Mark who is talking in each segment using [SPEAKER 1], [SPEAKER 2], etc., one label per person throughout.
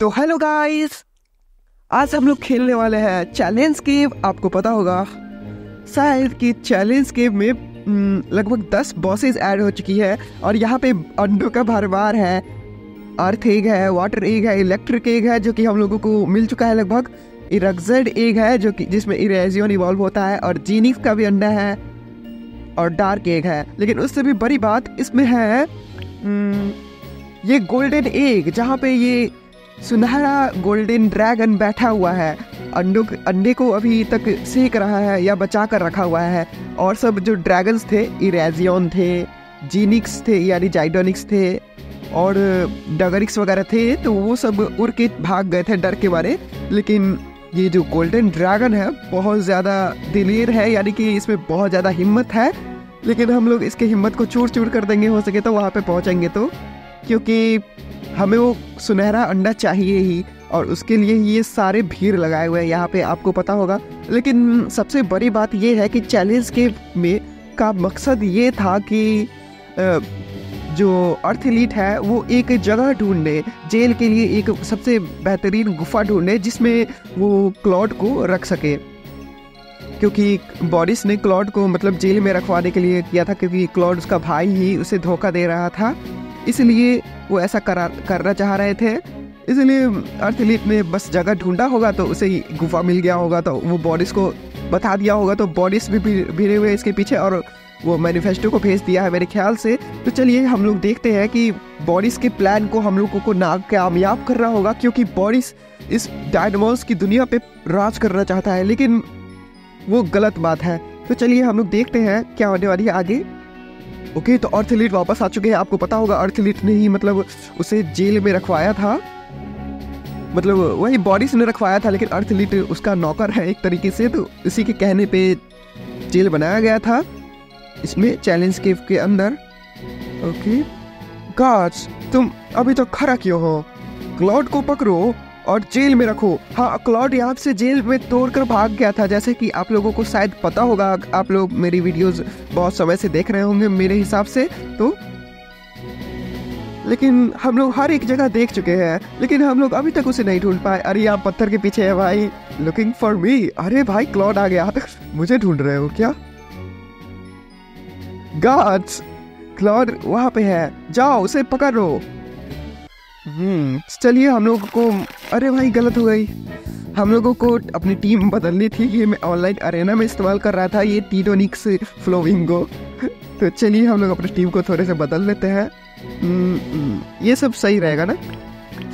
[SPEAKER 1] तो hello guys, आज हम लोग खेलने वाले हैं चैलेंज केव। आपको पता होगा शायद कि चैलेंज केव में लगभग 10 बॉसेस ऐड हो चुकी है और यहाँ पे अंडों का भरमार है। अर्थ एग है, वाटर एग है, इलेक्ट्रिक एग है जो कि हम लोगों को मिल चुका है लगभग। इरेक्जेड एग है जो कि जिसमें इरेजियन इवॉल्व होता है, और जीनिक्स का भी अंडा है, और डार्क एग है। लेकिन उससे भी बड़ी बात इसमें है ये गोल्डन एग, जहाँ पे ये सुनहरा गोल्डन ड्रैगन बैठा हुआ है, अंडे को अभी तक सेक रहा है या बचा कर रखा हुआ है। और सब जो ड्रैगन्स थे, इरेजियन थे, जीनिक्स थे यानी जाइडोनिक्स थे, और डगरिक्स वगैरह थे, तो वो सब उड़ के भाग गए थे डर के मारे। लेकिन ये जो गोल्डन ड्रैगन है बहुत ज़्यादा दिलेर है, यानी कि इसमें बहुत ज़्यादा हिम्मत है। लेकिन हम लोग इसके हिम्मत को चूर चूर कर देंगे हो सके तो वहाँ पे पहुँचेंगे तो, क्योंकि हमें वो सुनहरा अंडा चाहिए ही, और उसके लिए ये सारे भीड़ लगाए हुए हैं यहाँ पे, आपको पता होगा। लेकिन सबसे बड़ी बात ये है कि चैलेंज के में का मकसद ये था कि जो अर्थ एलीट है वो एक जगह ढूंढे, जेल के लिए एक सबसे बेहतरीन गुफा ढूंढे जिसमें वो क्लॉड को रख सके। क्योंकि बॉरिस ने क्लॉड को मतलब जेल में रखवाने के लिए किया था, क्योंकि क्लॉड उसका भाई ही उसे धोखा दे रहा था, इसलिए वो ऐसा करना चाह रहे थे। इसलिए अर्थ एलीट ने बस जगह ढूंढा होगा तो उसे गुफा मिल गया होगा, तो वो बॉरिस को बता दिया होगा, तो बॉरिस भी भिड़े हुए इसके पीछे और वो मैनिफेस्टो को भेज दिया है मेरे ख्याल से। तो चलिए हम लोग देखते हैं कि बॉरिस के प्लान को हम लोगों को नाकामयाब कर रहा होगा, क्योंकि बॉरिस इस डायनामोस की दुनिया पे राज करना चाहता है, लेकिन वो गलत बात है। तो चलिए हम लोग देखते हैं क्या होने वाली है आगे। ओके, तो अर्थ एलीट वापस आ चुके हैं। आपको पता होगा अर्थ एलीट ने ही मतलब उसे जेल में रखवाया था, मतलब वही बॉरिस ने रखवाया था, लेकिन अर्थ एलीट उसका नौकर है एक तरीके से, तो इसी के कहने पे जेल बनाया गया था इसमें चैलेंज केव के अंदर। ओके गार्ड्स, तुम अभी तो खड़ा क्यों हो? क्लॉड को पकड़ो और जेल में रखो। हाँ, क्लॉड यहाँ से जेल में तोड़कर भाग गया था, जैसे कि आप लोगों को शायद पता होगा। आप लोग मेरी वीडियोस बहुत समय से देख रहे होंगे मेरे हिसाब से तो। लेकिन हम लोग हर एक जगह देख चुके हैं, लेकिन हम लोग अभी तक उसे नहीं ढूंढ पाए। अरे आप पत्थर के पीछे है भाई, लुकिंग फॉर मी। अरे भाई क्लॉड आ गया, मुझे ढूंढ रहे हो क्या? गार्ड्स, क्लॉड वहाँ पे है, जाओ उसे पकड़ो। चलिए हम लोगों को, अरे भाई गलत हो गई, हम लोगों को अपनी टीम बदलनी थी। ये मैं ऑनलाइन अरेना में इस्तेमाल कर रहा था ये टीडोनिक्स फ्लोविंगो। तो चलिए हम लोग अपनी टीम को थोड़े से बदल लेते हैं। ये सब सही रहेगा ना?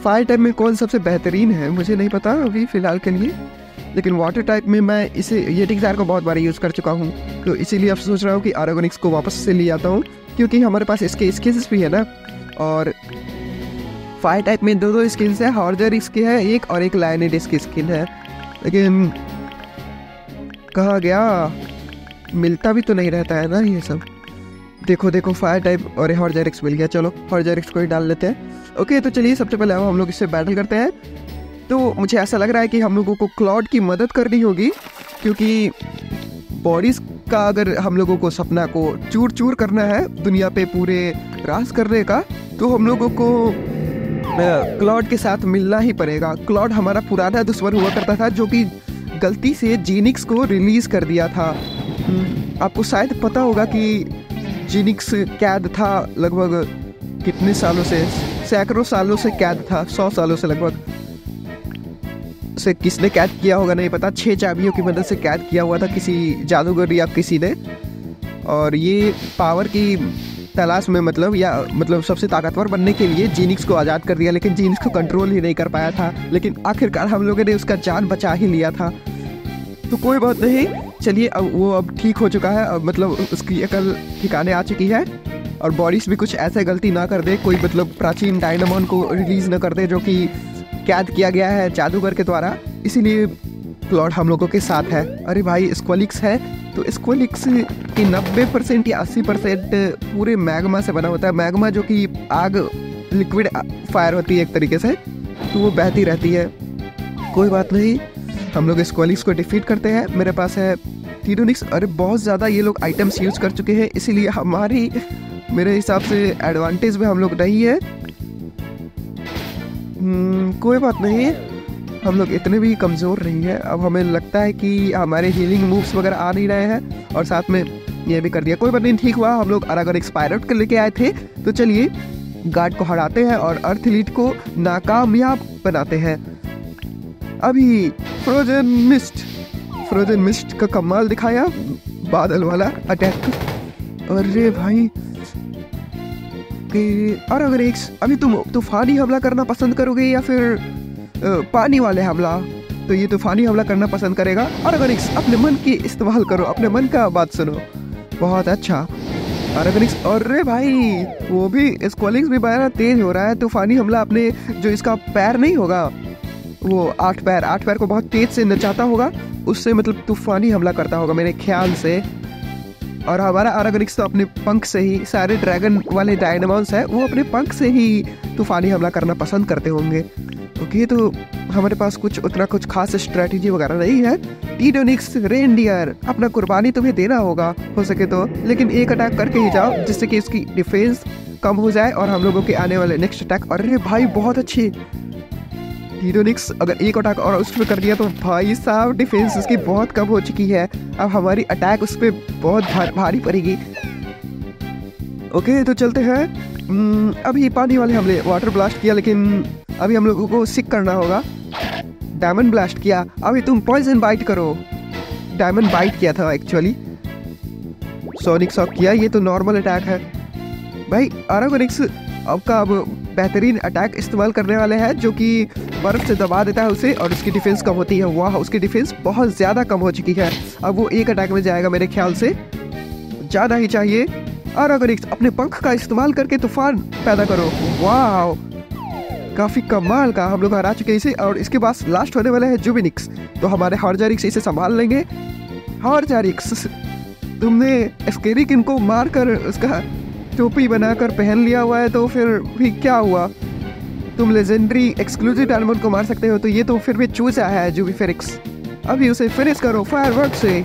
[SPEAKER 1] फायर टाइप में कौन सबसे बेहतरीन है मुझे नहीं पता अभी फ़िलहाल के लिए, लेकिन वाटर टाइप में मैं इसे येटिक्सार को बहुत बार यूज़ कर चुका हूँ, तो इसीलिए अब सोच रहा हूँ कि आरागोनिक्स को वापस से ले आता हूँ, क्योंकि हमारे पास इसके स्किल्स भी है ना। और फायर टाइप में दो स्किल्स है, हॉर्जर इसकी है एक, और एक लायनिड की स्किन है। लेकिन कहाँ गया, मिलता भी तो नहीं रहता है ना ये सब। देखो फायर टाइप और हॉर्जरिक्स मिल गया, चलो हॉर्जरिक्स को ही डाल लेते हैं। ओके, तो चलिए सबसे पहले हम लोग इससे बैटल करते हैं। तो मुझे ऐसा लग रहा है कि हम लोगों को क्लॉड की मदद करनी होगी, क्योंकि बॉरिस का अगर हम लोगों को सपना को चूर चूर करना है दुनिया पे पूरे राज करने का, तो हम लोगों को क्लॉड के साथ मिलना ही पड़ेगा। क्लॉड हमारा पुराना दुश्मन हुआ करता था, जो कि गलती से जीनिक्स को रिलीज कर दिया था। आपको शायद पता होगा कि जीनिक्स कैद था लगभग कितने सालों से, सैकड़ों सालों से कैद था, 100 सालों से लगभग। से किसने कैद किया होगा नहीं पता, 6 चाबियों की मदद से कैद किया हुआ था किसी जादूगर या किसी ने। और ये पावर की तलाश में मतलब सबसे ताकतवर बनने के लिए जीनिक्स को आज़ाद कर दिया, लेकिन जीनिक्स को कंट्रोल ही नहीं कर पाया था। लेकिन आखिरकार हम लोगों ने उसका जान बचा ही लिया था। तो कोई बात नहीं, चलिए अब वो ठीक हो चुका है, अब मतलब उसकी अकल ठिकाने आ चुकी है। और बॉरिस भी कुछ ऐसे गलती ना कर दे, कोई मतलब प्राचीन डायनामोन को रिलीज ना कर दे जो कि कैद किया गया है जादूगर के द्वारा। इसीलिए क्लॉड हम लोगों के साथ है। अरे भाई स्क्वलिक्स है, तो स्क्वलिक्स की 90% या 80% पूरे मैग्मा से बना होता है। मैग्मा जो कि आग, लिक्विड फायर होती है एक तरीके से, तो वो बहती रहती है। कोई बात नहीं, हम लोग स्क्वलिक्स को डिफीट करते हैं। मेरे पास है टीडोनिक्स। अरे बहुत ज़्यादा ये लोग आइटम्स यूज़ कर चुके हैं, इसीलिए मेरे हिसाब से एडवांटेज में हम लोग नहीं है। कोई बात नहीं, हम लोग इतने भी कमज़ोर नहीं है। अब हमें लगता है कि हमारे हीलिंग मूव्स वगैरह आ नहीं रहे हैं और साथ में ये भी कर दिया। कोई बात नहीं, ठीक हुआ। हम लोग अगर एक्सपायरट कर लेके आए थे, तो चलिए गार्ड को हराते हैं और अर्थ एलीट को नाकामयाब बनाते हैं। अभी फ्रोजन मिस्ट का कमाल दिखाया, बादल वाला अटैक। अरे भाई और अगर एक अभी तुम तूफानी हमला करना पसंद करोगे या फिर पानी वाले हमला, तो ये तूफानी हमला करना पसंद करेगा। और अगर अपने मन की इस्तेमाल करो, अपने मन का बात सुनो, बहुत अच्छा। और अगर अरे भाई वो भी स्क्वॉलिंग्स भी बड़ा तेज हो रहा है। तूफानी हमला अपने जो इसका पैर नहीं होगा, वो 8 पैर को बहुत तेज से नचाता होगा, उससे मतलब तूफानी हमला करता होगा मेरे ख्याल से। और हमारा आरागोनिक्स तो अपने पंख से ही, सारे ड्रैगन वाले डायनामॉन्स है वो अपने पंख से ही तूफानी हमला करना पसंद करते होंगे। ओके, तो हमारे पास उतना कुछ खास स्ट्रेटजी वगैरह नहीं है। टीडोनिक्स रेनडियर, अपना कुर्बानी तुम्हें देना होगा हो सके तो, लेकिन एक अटैक करके ही जाओ जिससे कि इसकी डिफेंस कम हो जाए और हम लोगों के आने वाले नेक्स्ट अटैक। अरे भाई बहुत अच्छी टीडोनिक्स, अगर एक अटैक और उस पर कर दिया तो भाई साहब डिफेंस उसकी बहुत कम हो चुकी है। अब हमारी अटैक उस पर बहुत भारी पड़ेगी। ओके, तो चलते हैं। अभी पानी वाले हमले वाटर ब्लास्ट किया, लेकिन अभी हम लोगों को सिक करना होगा। डायमंड ब्लास्ट किया, अभी तुम पॉइजन बाइट करो। डायमंड बाइट किया था एक्चुअली, सोनिक शॉक किया, ये तो नॉर्मल अटैक है। भाई आरागोनिक्स आपका अब बेहतरीन अटैक इस्तेमाल करने वाले हैं, जो कि बर्फ से दबा देता है उसे और उसकी डिफेंस कम होती है। वाह, उसकी डिफेंस बहुत ज़्यादा कम हो चुकी है। अब वो एक अटैक में जाएगा मेरे ख्याल से, ज़्यादा ही चाहिए। आरागोनिक्स अपने पंख का इस्तेमाल करके तूफान पैदा करो। वाह, काफ़ी कमाल का, हम लोग हरा चुके हैं इसे। और इसके पास लास्ट होने वाला है जुबिनिक्स, तो हमारे हॉर्जारिक्स इसे संभाल लेंगे। हॉर्जारिक्स, तुमने स्केरिकिन को मारकर उसका टोपी बनाकर पहन लिया हुआ है, तो फिर भी क्या हुआ? तुम लेजेंडरी एक्सक्लूसिव डायमंड को मार सकते हो, तो ये तो फिर भी चूजा है जुबिफेरिक्स। अभी उसे फिनिश करो फायरवर्क से।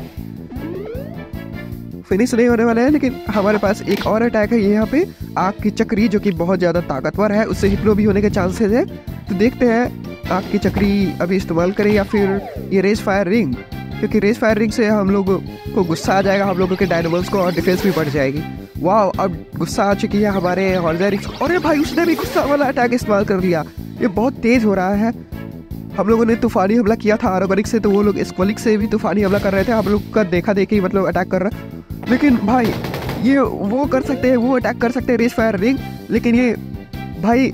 [SPEAKER 1] फिनिश नहीं होने वाला है, लेकिन हमारे पास एक और अटैक है यहाँ पे, आग की चक्री, जो कि बहुत ज़्यादा ताकतवर है, उससे हिप्नो भी होने के चांसेस है। तो देखते हैं आग की चक्री अभी इस्तेमाल करें या फिर ये रेस फायर रिंग, क्योंकि रेस फायर रिंग से हम लोगों को गुस्सा आ जाएगा, हम लोगों के डायनामोस को, और डिफेंस भी बढ़ जाएगी। वाह, अब गुस्सा आ चुकी है हमारे हॉर्जारिक्स। अरे भाई उसने भी गुस्सा वाला अटैक इस्तेमाल कर लिया, ये बहुत तेज हो रहा है। हम लोगों ने तूफानी हमला किया था आरागोनिक्स से, तो वो लोग स्क्वॉलिक्स से भी तूफानी हमला कर रहे थे। हम लोग का देखा देखी मतलब अटैक कर रहा है, लेकिन भाई ये वो कर सकते हैं, वो अटैक कर सकते हैं रेस फायर रिंग, लेकिन ये भाई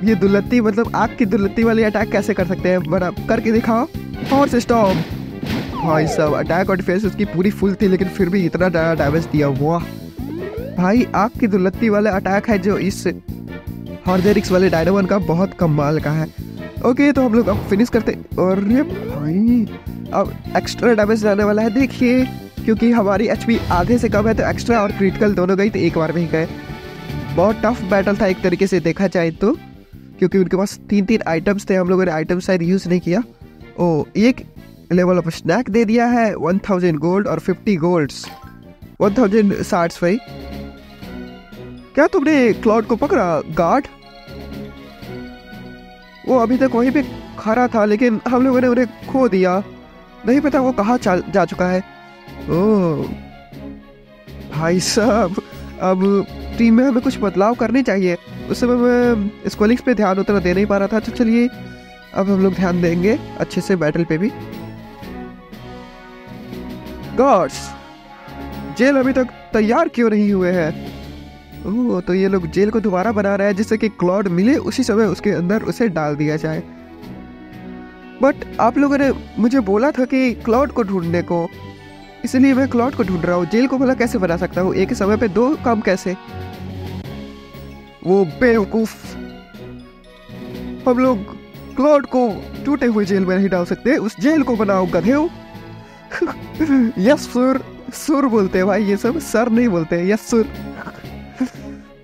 [SPEAKER 1] ये दुलत्ती मतलब आग की दुलत्ती वाली अटैक कैसे कर सकते हैं? बड़ा करके दिखाओ। हॉर्स स्टॉर्म, भाई साहब अटैक और डिफेंस उसकी पूरी फुल थी, लेकिन फिर भी इतना ज़्यादा डैमेज दिया। वाह भाई, आग की दुलत्ती वाला अटैक है जो इस हॉर्जेरिक्स वाले डायनामोन का बहुत कमाल का है। ओके, तो हम लोग अब फिनिश करते। अरे भाई अब एक्स्ट्रा डैमेज जाने वाला है, देखिए, क्योंकि हमारी एचपी आधे से कम है, तो एक्स्ट्रा और क्रिटिकल दोनों गई, तो एक बार में ही गए। बहुत टफ बैटल था एक तरीके से देखा जाए तो, क्योंकि उनके पास 3 आइटम्स थे, हम लोगों ने आइटम शायद यूज़ नहीं किया। ओ, एक लेवल ऑफ स्नैक दे दिया है, 1000 गोल्ड और 50 गोल्ड्स, 1000 शार्ट्स। भाई क्या तुमने क्लाउड को पकड़ा गार्ड? वो अभी तक वहीं पे खड़ा था, लेकिन हम लोगों ने उन्हें खो दिया, नहीं पता वो कहाँ जा चुका है। ओह भाई साहब, अब टीम में हमें कुछ बदलाव करने चाहिए। उस समय मैं स्क्वॉलिंग्स पे ध्यान उतना दे नहीं पा रहा था, तो चलिए अब हम लोग ध्यान देंगे अच्छे से बैटल पे भी। गार्ड्स, जेल अभी तक तैयार क्यों नहीं हुए हैं? ओह, तो ये लोग जेल को दोबारा बना रहे हैं, जिससे कि क्लाउड मिले उसी समय उसके अंदर उसे डाल दिया जाए। बट आप लोगों ने मुझे बोला था कि क्लाउड को ढूंढने को, इसलिए मैं क्लाउड को ढूंढ रहा हूँ। जेल को भला कैसे बना सकता हूँ एक समय पे 2 काम कैसे? वो बेवकूफ, हम लोग क्लाउड को टूटे हुए जेल में नहीं डाल सकते, उस जेल को बनाओ गधेओ। यस सर, सुर बोलते हैं भाई ये सब, सर नहीं बोलते हैं, यस सर।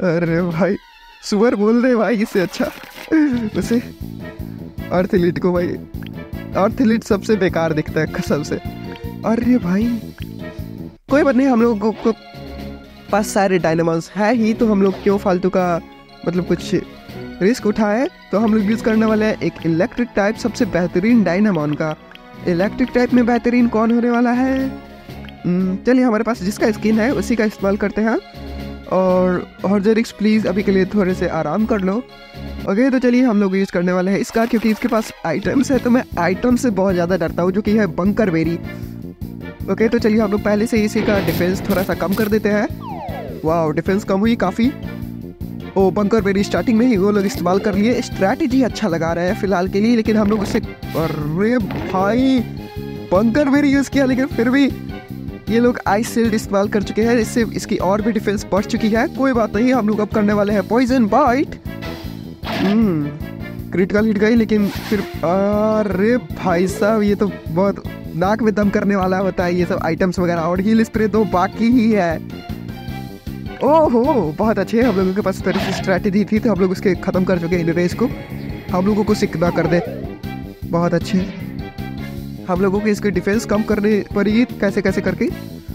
[SPEAKER 1] अरे भाई सुअर बोल रहे भाई, इससे अच्छा उसे अर्थ एलीट को, भाई अर्थ एलीट सबसे बेकार दिखता है कसम से। अरे भाई कोई बात नहीं, हम लोगों को पास सारे डायनामॉन्स है ही, तो हम लोग क्यों फालतू का मतलब कुछ रिस्क उठाए तो हम लोग यूज़ करने वाले हैं एक इलेक्ट्रिक टाइप सबसे बेहतरीन डायनामॉन का। इलेक्ट्रिक टाइप में बेहतरीन कौन होने वाला है? चलिए हमारे पास जिसका स्किन है उसी का इस्तेमाल करते हैं। और हॉर्जरिक्स प्लीज़ अभी के लिए थोड़े से आराम कर लो। ओके तो चलिए हम लोग यूज़ करने वाले हैं इसका, क्योंकि इसके पास आइटम्स है तो मैं आइटम से बहुत ज़्यादा डरता हूँ, जो कि है बंकर बेरी। ओके तो चलिए हम लोग पहले से इसी का डिफेंस थोड़ा सा कम कर देते हैं। वाह डिफेंस कम हुई काफ़ी। ओ बंकर बेरी स्टार्टिंग में ही वो लोग इस्तेमाल कर लिए। स्ट्रैटेजी अच्छा लगा रहा है फिलहाल के लिए, लेकिन हम लोग उससे अरे भाई बंकर बेरी यूज़ किया, लेकिन फिर भी ये लोग आइस शील्ड इस्तेमाल कर चुके हैं, इससे इसकी और भी डिफेंस बढ़ चुकी है। कोई बात नहीं, हम लोग अब करने वाले हैं पॉइजन बाइट। क्रिटिकल हिट गई, लेकिन फिर अरे भाई साहब ये तो बहुत नाक में दम करने वाला होता है ये सब आइटम्स वगैरह। और हील स्प्रे तो बाकी ही है। ओहो बहुत अच्छे, हम लोगों के पास तरह से स्ट्रैटेजी थी तो हम लोग उसके ख़त्म कर चुके हैं इन रेस को। हम लोगों को सिक ना कर दे। बहुत अच्छे, हम लोगों को इसके डिफेंस कम करने पड़ेगी कैसे कैसे करके।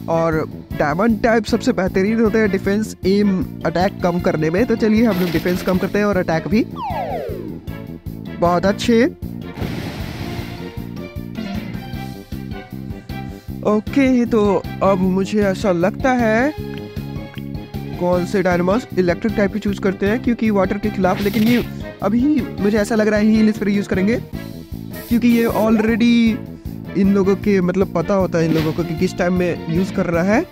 [SPEAKER 1] और डायमंड टाइप सबसे बेहतरीन होते हैं डिफेंस एम अटैक कम करने में। तो चलिए हम लोग डिफेंस कम करते हैं और अटैक भी। बहुत अच्छे। ओके तो अब मुझे ऐसा लगता है कौन से डायनामॉस इलेक्ट्रिक टाइप ही चूज करते हैं, क्योंकि वाटर के खिलाफ। लेकिन ये अभी मुझे ऐसा लग रहा है हील स्प्रे यूज करेंगे, क्योंकि ये ऑलरेडी इन लोगों के मतलब पता होता है इन लोगों को कि किस टाइम में यूज कर रहा है।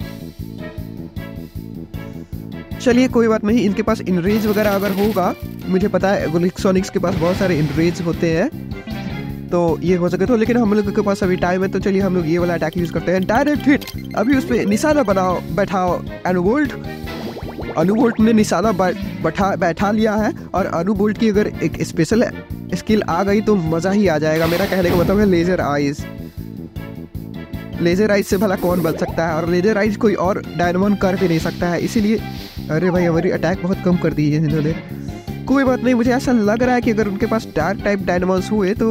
[SPEAKER 1] चलिए कोई बात नहीं, इनके पास इनरेज वगैरह अगर होगा, मुझे पता है गोलिक्सोनिक्स के पास बहुत सारे इनरेज होते हैं तो ये हो सके तो। लेकिन हम लोगों के पास अभी टाइम है तो चलिए हम लोग ये वाला अटैक यूज करते हैं, डायरेक्ट हिट। अभी उस पर निशाना बनाओ बैठाओ अनुवोल्ट ने निशाना बैठा लिया है। और अनुवोल्ट की अगर एक स्पेशल स्किल आ गई तो मज़ा ही आ जाएगा। मेरा कहने का मतलब है लेजर आइज। लेजर आइज से भला कौन बच सकता है, और लेजर आइज कोई और डायनामॉन कर भी नहीं सकता है। इसीलिए अरे भाई हमारी अटैक बहुत कम कर दी है इन्होंने। कोई बात नहीं, मुझे ऐसा लग रहा है कि अगर उनके पास डार्क टाइप डायनामॉन्स हुए तो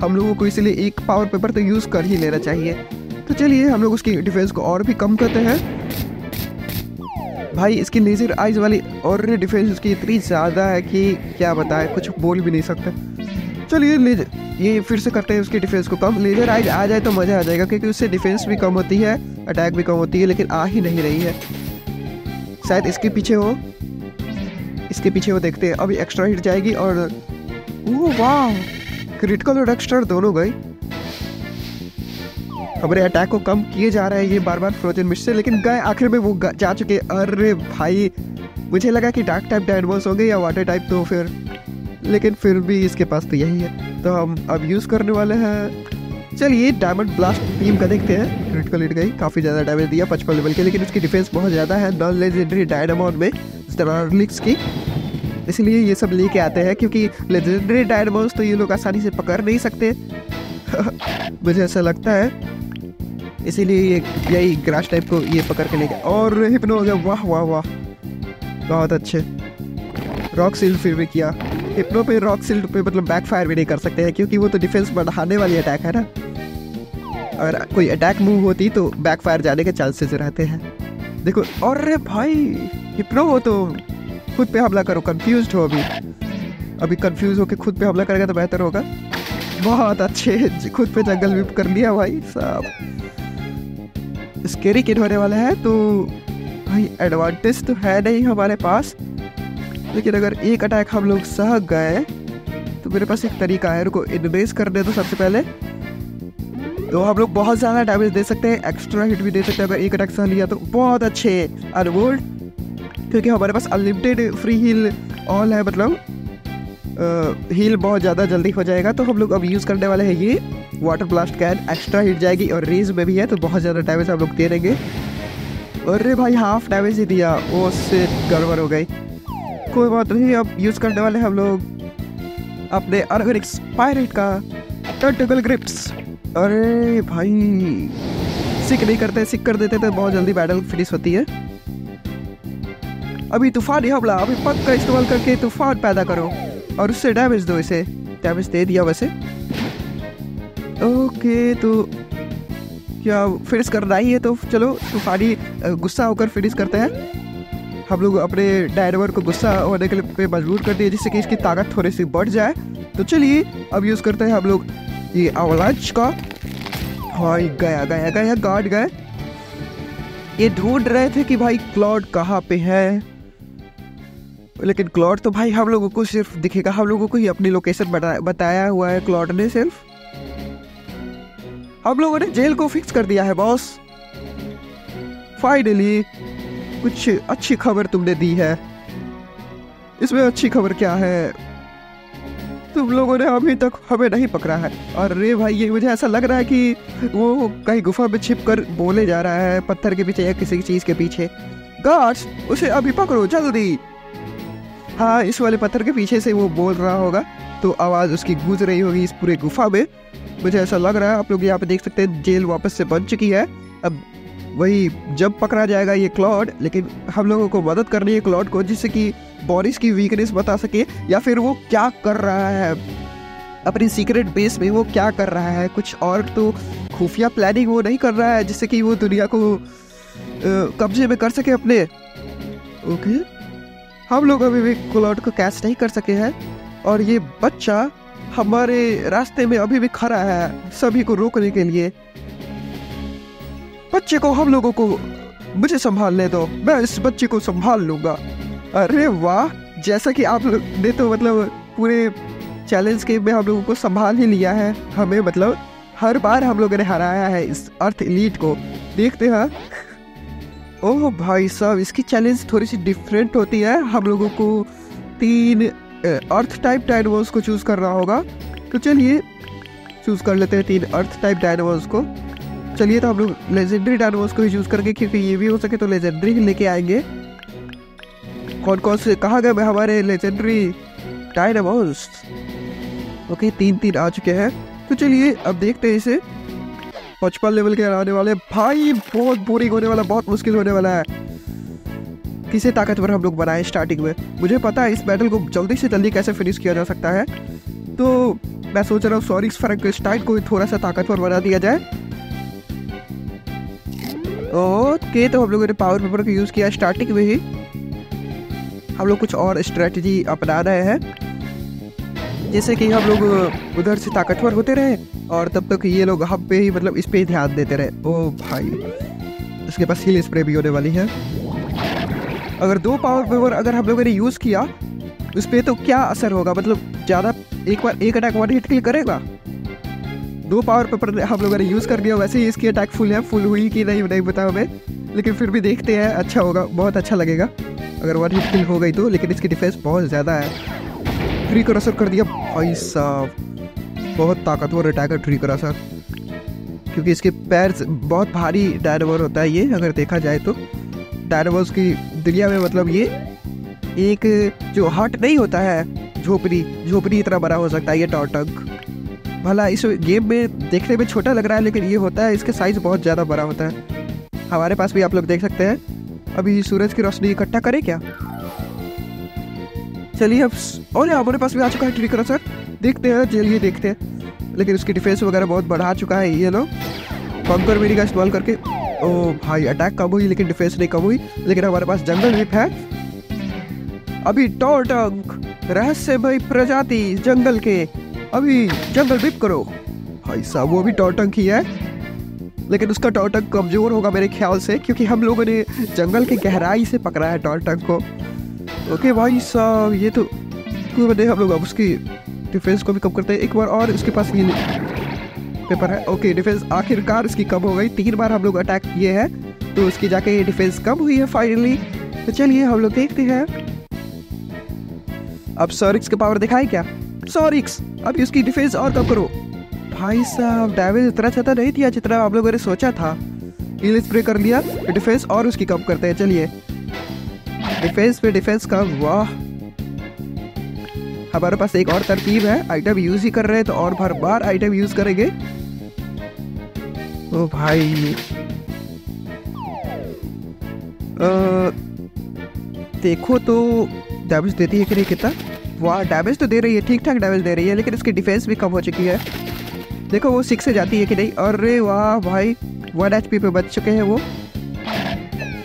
[SPEAKER 1] हम लोगों को इसलिए एक पावर पेपर तो यूज़ कर ही लेना चाहिए। तो चलिए हम लोग उसकी डिफेंस को और भी कम करते हैं। भाई इसकी लेजर आइज वाली और डिफेंस उसकी इतनी ज़्यादा है कि क्या बताए, कुछ बोल भी नहीं सकते। चलिए ये फिर से करते हैं उसकी डिफेंस को कम। लेजर आइज आ जाए तो मज़ा आ जाएगा, क्योंकि उससे डिफेंस भी कम होती है, अटैक भी कम होती है, लेकिन आ ही नहीं रही है। शायद इसके पीछे हो, इसके पीछे वो देखते हैं। अभी एक्स्ट्रा हिट जाएगी और ओह वाह क्रिटिकल और एक्स्ट्रा दोनों गए। हमारे अटैक को कम किए जा रहे हैं ये बार बार फ्रोजन मिस्ट से, लेकिन गए आखिर में वो जा चुके। अरे भाई मुझे लगा कि डार्क टाइप डायनामॉस होंगे या वाटर टाइप, तो फिर लेकिन फिर भी इसके पास तो यही है। तो हम अब यूज़ करने वाले हैं। चलिए डायमंड ब्लास्ट टीम का देखते हैं। क्रिटिकल हिट गई, काफ़ी ज़्यादा डैमेज दिया 55 लेवल के, लेकिन उसकी डिफेंस बहुत ज़्यादा है नॉन लेजेंडरी डायनामॉन में स्टारलिक्स की। इसलिए ये सब लेके आते हैं, क्योंकि लेजेंडरी डायनामॉन्स तो ये लोग आसानी से पकड़ नहीं सकते मुझे ऐसा लगता है। इसीलिए ये यही ग्रास टाइप को ये पकड़ के लेके। और हिप्नो हो गया, वाह वाह वाह बहुत अच्छे। रॉक सील्ड फिर भी किया। हिप्नो पे रॉक सील्ड पे मतलब बैक फायर भी नहीं कर सकते हैं, क्योंकि वो तो डिफेंस बढ़ाने वाली अटैक है ना। अगर कोई अटैक मूव होती तो बैक फायर जाने के चांसेस रहते हैं। देखो अरे भाई हिप्नो हो तो खुद पे हमला करो, कंफ्यूज हो अभी कंफ्यूज होके खुद पे हमला करेगा तो बेहतर होगा। बहुत अच्छे, खुद पे जंगल विप कर लिया भाई साहब। स्केरी किड होने वाला है तो भाई एडवांटेज तो है नहीं हमारे पास, लेकिन अगर एक अटैक हम लोग सह गए तो मेरे पास एक तरीका है। उनको इनवेस कर दे तो सबसे पहले तो हम लोग बहुत ज़्यादा डैमेज दे सकते हैं, एक्स्ट्रा हिट भी दे सकते हैं अगर एक अटैक सह लिया तो। बहुत अच्छे अनवोल्ड, क्योंकि हमारे पास अनलिमिटेड फ्री हील ऑल है, मतलब हील बहुत ज़्यादा जल्दी हो जाएगा। तो हम लोग अब यूज़ करने वाले हैं ये water blast can. Extra hit जाएगी और रेज में भी है तो बहुत ज़्यादा डैमेज हम लोग दे देंगे। अरे भाई हाफ डैमेज ही दिया, वो से गड़बड़ हो गई। कोई बात नहीं, अब यूज़ करने वाले हम लोग अपने ऑर्गेनिक स्पाइरेट का टेंटिकल ग्रिप्स। अरे भाई सिक नहीं करते, सिक कर देते तो बहुत जल्दी बैटल फिनिश होती है। अभी तूफानी हमला, अभी पग का इस्तेमाल करके तूफान पैदा करो और उससे डैमेज दो। इसे डैमेज दे दिया वैसे। ओके तो क्या फिनिश करना ही है तो चलो तूफानी गुस्सा होकर फिनिश करते हैं। हम लोग अपने डायनोवर को गुस्सा होने के लिए पे मजबूर कर दिए, जिससे कि इसकी ताकत थोड़ी सी बढ़ जाए। तो चलिए अब यूज़ करते हैं हम लोग ये अवलांच का। भाई गया गया गया, गार्ड गए। ये ढूंढ रहे थे कि भाई क्लॉड कहाँ पे है, लेकिन क्लॉड तो भाई हम लोगों को सिर्फ दिखेगा, हम लोगों को ही अपनी लोकेशन बताया हुआ है क्लॉड ने सिर्फ। हम लोगों ने जेल को फिक्स कर दिया है बॉस। फाइनली कुछ अच्छी खबर तुमने दी है। इसमें अच्छी खबर क्या है, तुम लोगों ने अभी तक हमें नहीं पकड़ा है। और रे भाई ये मुझे ऐसा लग रहा है कि वो कहीं गुफा में छिप कर बोले जा रहा है, पत्थर के पीछे या किसी चीज के पीछे। गार्ड्स उसे अभी पकड़ो जल्दी। हाँ, इस वाले पत्थर के पीछे से वो बोल रहा होगा, तो आवाज़ उसकी गूंज रही होगी इस पूरे गुफा में। मुझे ऐसा लग रहा है। आप लोग यहाँ पे देख सकते हैं जेल वापस से बन चुकी है। अब वही जब पकड़ा जाएगा ये क्लॉड, लेकिन हम लोगों को मदद करनी है क्लॉड को, जिससे कि बोरिस की वीकनेस बता सके, या फिर वो क्या कर रहा है अपनी सीक्रेट बेस में, वो क्या कर रहा है। कुछ और तो खुफिया प्लानिंग वो नहीं कर रहा है, जिससे कि वो दुनिया को कब्जे में कर सके अपने। ओके, हम लोग अभी भी क्लॉड को कैच नहीं कर सके हैं, और ये बच्चा हमारे रास्ते में अभी भी खड़ा है सभी को रोकने के लिए। बच्चे को हम लोगों को मुझे संभालने दो, मैं इस बच्चे को संभाल लूंगा। अरे वाह, जैसा कि आप लोग ने तो मतलब पूरे चैलेंज के में हम लोगों को संभाल ही लिया है। हमें मतलब हर बार हम लोगों ने हराया है इस अर्थ एलीट को। देखते हैं। ओह भाई साहब, इसकी चैलेंज थोड़ी सी डिफरेंट होती है। हम लोगों को 3 अर्थ टाइप डायनोमॉर्स को चूज करना होगा। तो चलिए चूज कर लेते हैं 3 अर्थ टाइप डायनोमॉर्स को। चलिए तो हम लोग लेजेंडरी डायनोमॉर्स को ही चूज करके, क्योंकि ये भी हो सके तो लेजेंडरी ही लेके आएंगे। कौन कौन से कहाँ गए हमारे लेजेंडरी डायनोमॉर्स। ओके, 3 आ चुके हैं। तो चलिए अब देखते हैं इसे। 55 लेवल के आने वाले। भाई बहुत बोरिंग होने वाला, बहुत मुश्किल होने वाला है। किसे ताकतवर हम लोग बनाए स्टार्टिंग में। मुझे पता है इस बैटल को जल्दी से जल्दी कैसे फिनिश किया जा सकता है, तो मैं सोच रहा हूँ सॉरिक्स फ्रैंकेनस्टाइन को थोड़ा सा ताकतवर बना दिया जाए। ओके, तो हम लोगों ने पावर पेपर का यूज किया स्टार्टिंग में ही। हम लोग कुछ और स्ट्रेटजी अपना रहे हैं, जैसे कि हम लोग उधर से ताकतवर होते रहे और तब तक ये लोग हम पे ही मतलब इस पे ही ध्यान देते रहे। ओ भाई, इसके पास हील स्प्रे भी होने वाली है। अगर 2 पावर पेपर अगर हम लोगों ने यूज किया उस पर, तो क्या असर होगा, मतलब ज़्यादा एक बार एक अटैक 1 हिट किल करेगा। 2 पावर पेपर हम लोगों ने यूज़ कर दिया। वैसे ही इसकी अटैक फुल है, फुल हुई कि नहीं पता हमें, लेकिन फिर भी देखते हैं। अच्छा होगा, बहुत अच्छा लगेगा अगर 1 हिट किल हो गई तो। लेकिन इसकी डिफेंस बहुत ज़्यादा है। ट्री क्रशर कर दिया भाई साहब, बहुत ताकतवर अटैकर ट्री क्रशर, क्योंकि इसके पैर बहुत भारी डायनोमॉर होता है ये, अगर देखा जाए तो। डायनोमॉर्स की दुनिया में मतलब ये एक जो हट नहीं होता है, झोपड़ी की तरह बड़ा हो सकता है ये टॉर्टंग। भला इस गेम में देखने में छोटा लग रहा है, लेकिन ये होता है इसके साइज बहुत ज़्यादा बड़ा होता है। हमारे पास भी आप लोग देख सकते हैं। अभी सूरज की रोशनी इकट्ठा करें क्या। चलिए अब, और हमारे पास भी आ चुका है ट्री क्रशर। देखते हैं, चलिए देखते हैं। लेकिन उसकी डिफेंस वगैरह बहुत बढ़ा चुका है ये लोग कंकर मेरी का इस्तेमाल करके। ओ भाई, अटैक कम हुई लेकिन डिफेंस नहीं कम हुई। लेकिन हमारे पास जंगल विप है। अभी टॉर्टंग रहस्यमय प्रजाति जंगल के, अभी जंगल विप करो। भाई साहब, वो भी टॉर्टंग ही है, लेकिन उसका टॉर्टंग कमजोर होगा मेरे ख्याल से, क्योंकि हम लोगों ने जंगल की गहराई से पकड़ा है टॉर्टंग को। ओके भाई साहब, ये तो हम लोग अब उसकी डिफेंस को भी कम करते हैं एक बार। और उसके पास ये पेपर है। ओके, डिफेंस आखिरकार इसकी कम हो गई। 3 बार हम लोग अटैक किए हैं, तो उसकी जाके डिफेंस कम हुई है फाइनली। तो चलिए हम लोग देखते हैं अब सॉरिक्स का पावर दिखाए क्या। सॉरिक्स, अभी उसकी डिफेंस और कम करो। भाई साहब, डैमेज इतना ज़्यादा नहीं दिया जितना आप लोगों ने सोचा था। हील स्प्रे कर लिया, डिफेंस और उसकी कम करते हैं। चलिए डिफेंस पे डिफेंस कम। वाह, हमारे पास एक और तरकीब है। आइटम यूज ही कर रहे हैं तो और बार बार आइटम यूज करेंगे। ओ भाई, देखो तो डैमेज देती है कि नहीं कितना। वाह, डैमेज तो दे रही है, ठीक ठाक डैमेज दे रही है, लेकिन उसकी डिफेंस भी कम हो चुकी है। देखो वो 6 से जाती है कि नहीं। अरे वाह भाई, 1 HP पे बच चुके हैं वो,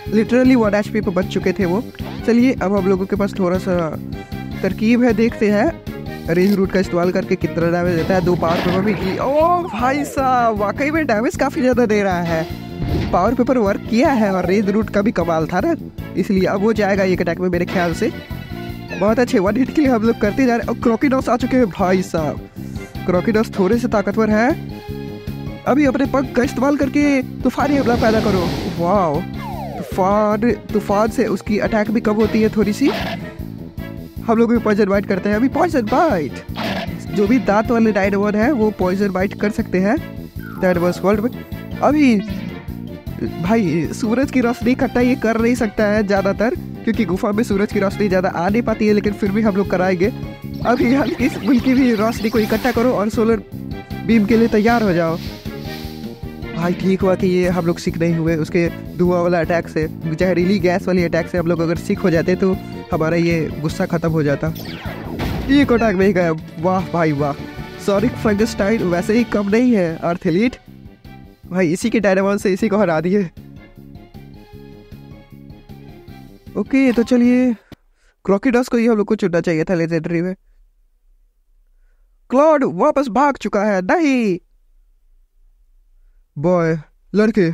[SPEAKER 1] लिटरली 1 HP पे बच चुके थे वो। चलिए अब हम लोगों के पास थोड़ा सा तरकीब है, देखते हैं रेज रूट का इस्तेमाल करके कितना डैमेज देता है। 2 पावर पेपर भी की। ओह भाई साहब, वाकई में डैमेज काफ़ी ज़्यादा दे रहा है। पावर पेपर वर्क किया है और रेज रूट का भी कमाल था ना, इसलिए अब वो जाएगा एक अटैक में मेरे ख्याल से। बहुत अच्छे 1 हिट के लिए हम लोग करते जा रहे हैं। और क्रोकोडाइल्स आ चुके हैं भाई साहब। क्रोकोडाइल्स थोड़े से ताकतवर है। अभी अपने पंख का इस्तेमाल करके तूफानी हमला पैदा करो। वाह, तूफान से उसकी अटैक भी कम होती है थोड़ी सी। हम लोग भी पॉइजन बाइट करते हैं। अभी पॉइजन बाइट, जो भी दांत वाले डायनामॉन है वो पॉइजन बाइट कर सकते हैं डायनामॉन्स वर्ल्ड में। अभी भाई सूरज की रोशनी इकट्ठा ये कर नहीं सकता है ज़्यादातर, क्योंकि गुफा में सूरज की रोशनी ज़्यादा आ नहीं पाती है, लेकिन फिर भी हम लोग कराएंगे। अभी हल्की फुल्की भी रोशनी को इकट्ठा करो और सोलर बीम के लिए तैयार हो जाओ। भाई ठीक हुआ कि ये हम लोग सिक नहीं हुए उसके धुआं वाला अटैक से, जहरीली गैस वाली अटैक से। हम लोग अगर सिक हो जाते तो हमारा ये गुस्सा खत्म हो जाता। ये को अटैक नहीं गया। वाह भाई वाह, सॉनिक फ्रैंकेनस्टाइन वैसे ही कम नहीं है। अर्थ एलीट भाई इसी के डायनामॉन से इसी को हरा दिए। ओके तो चलिए क्रोकोडाइल्स को ही हम लोग को चुनना चाहिए था लेजेंडरी में। क्लॉड वापस भाग चुका है। नहीं बॉय, लड़के,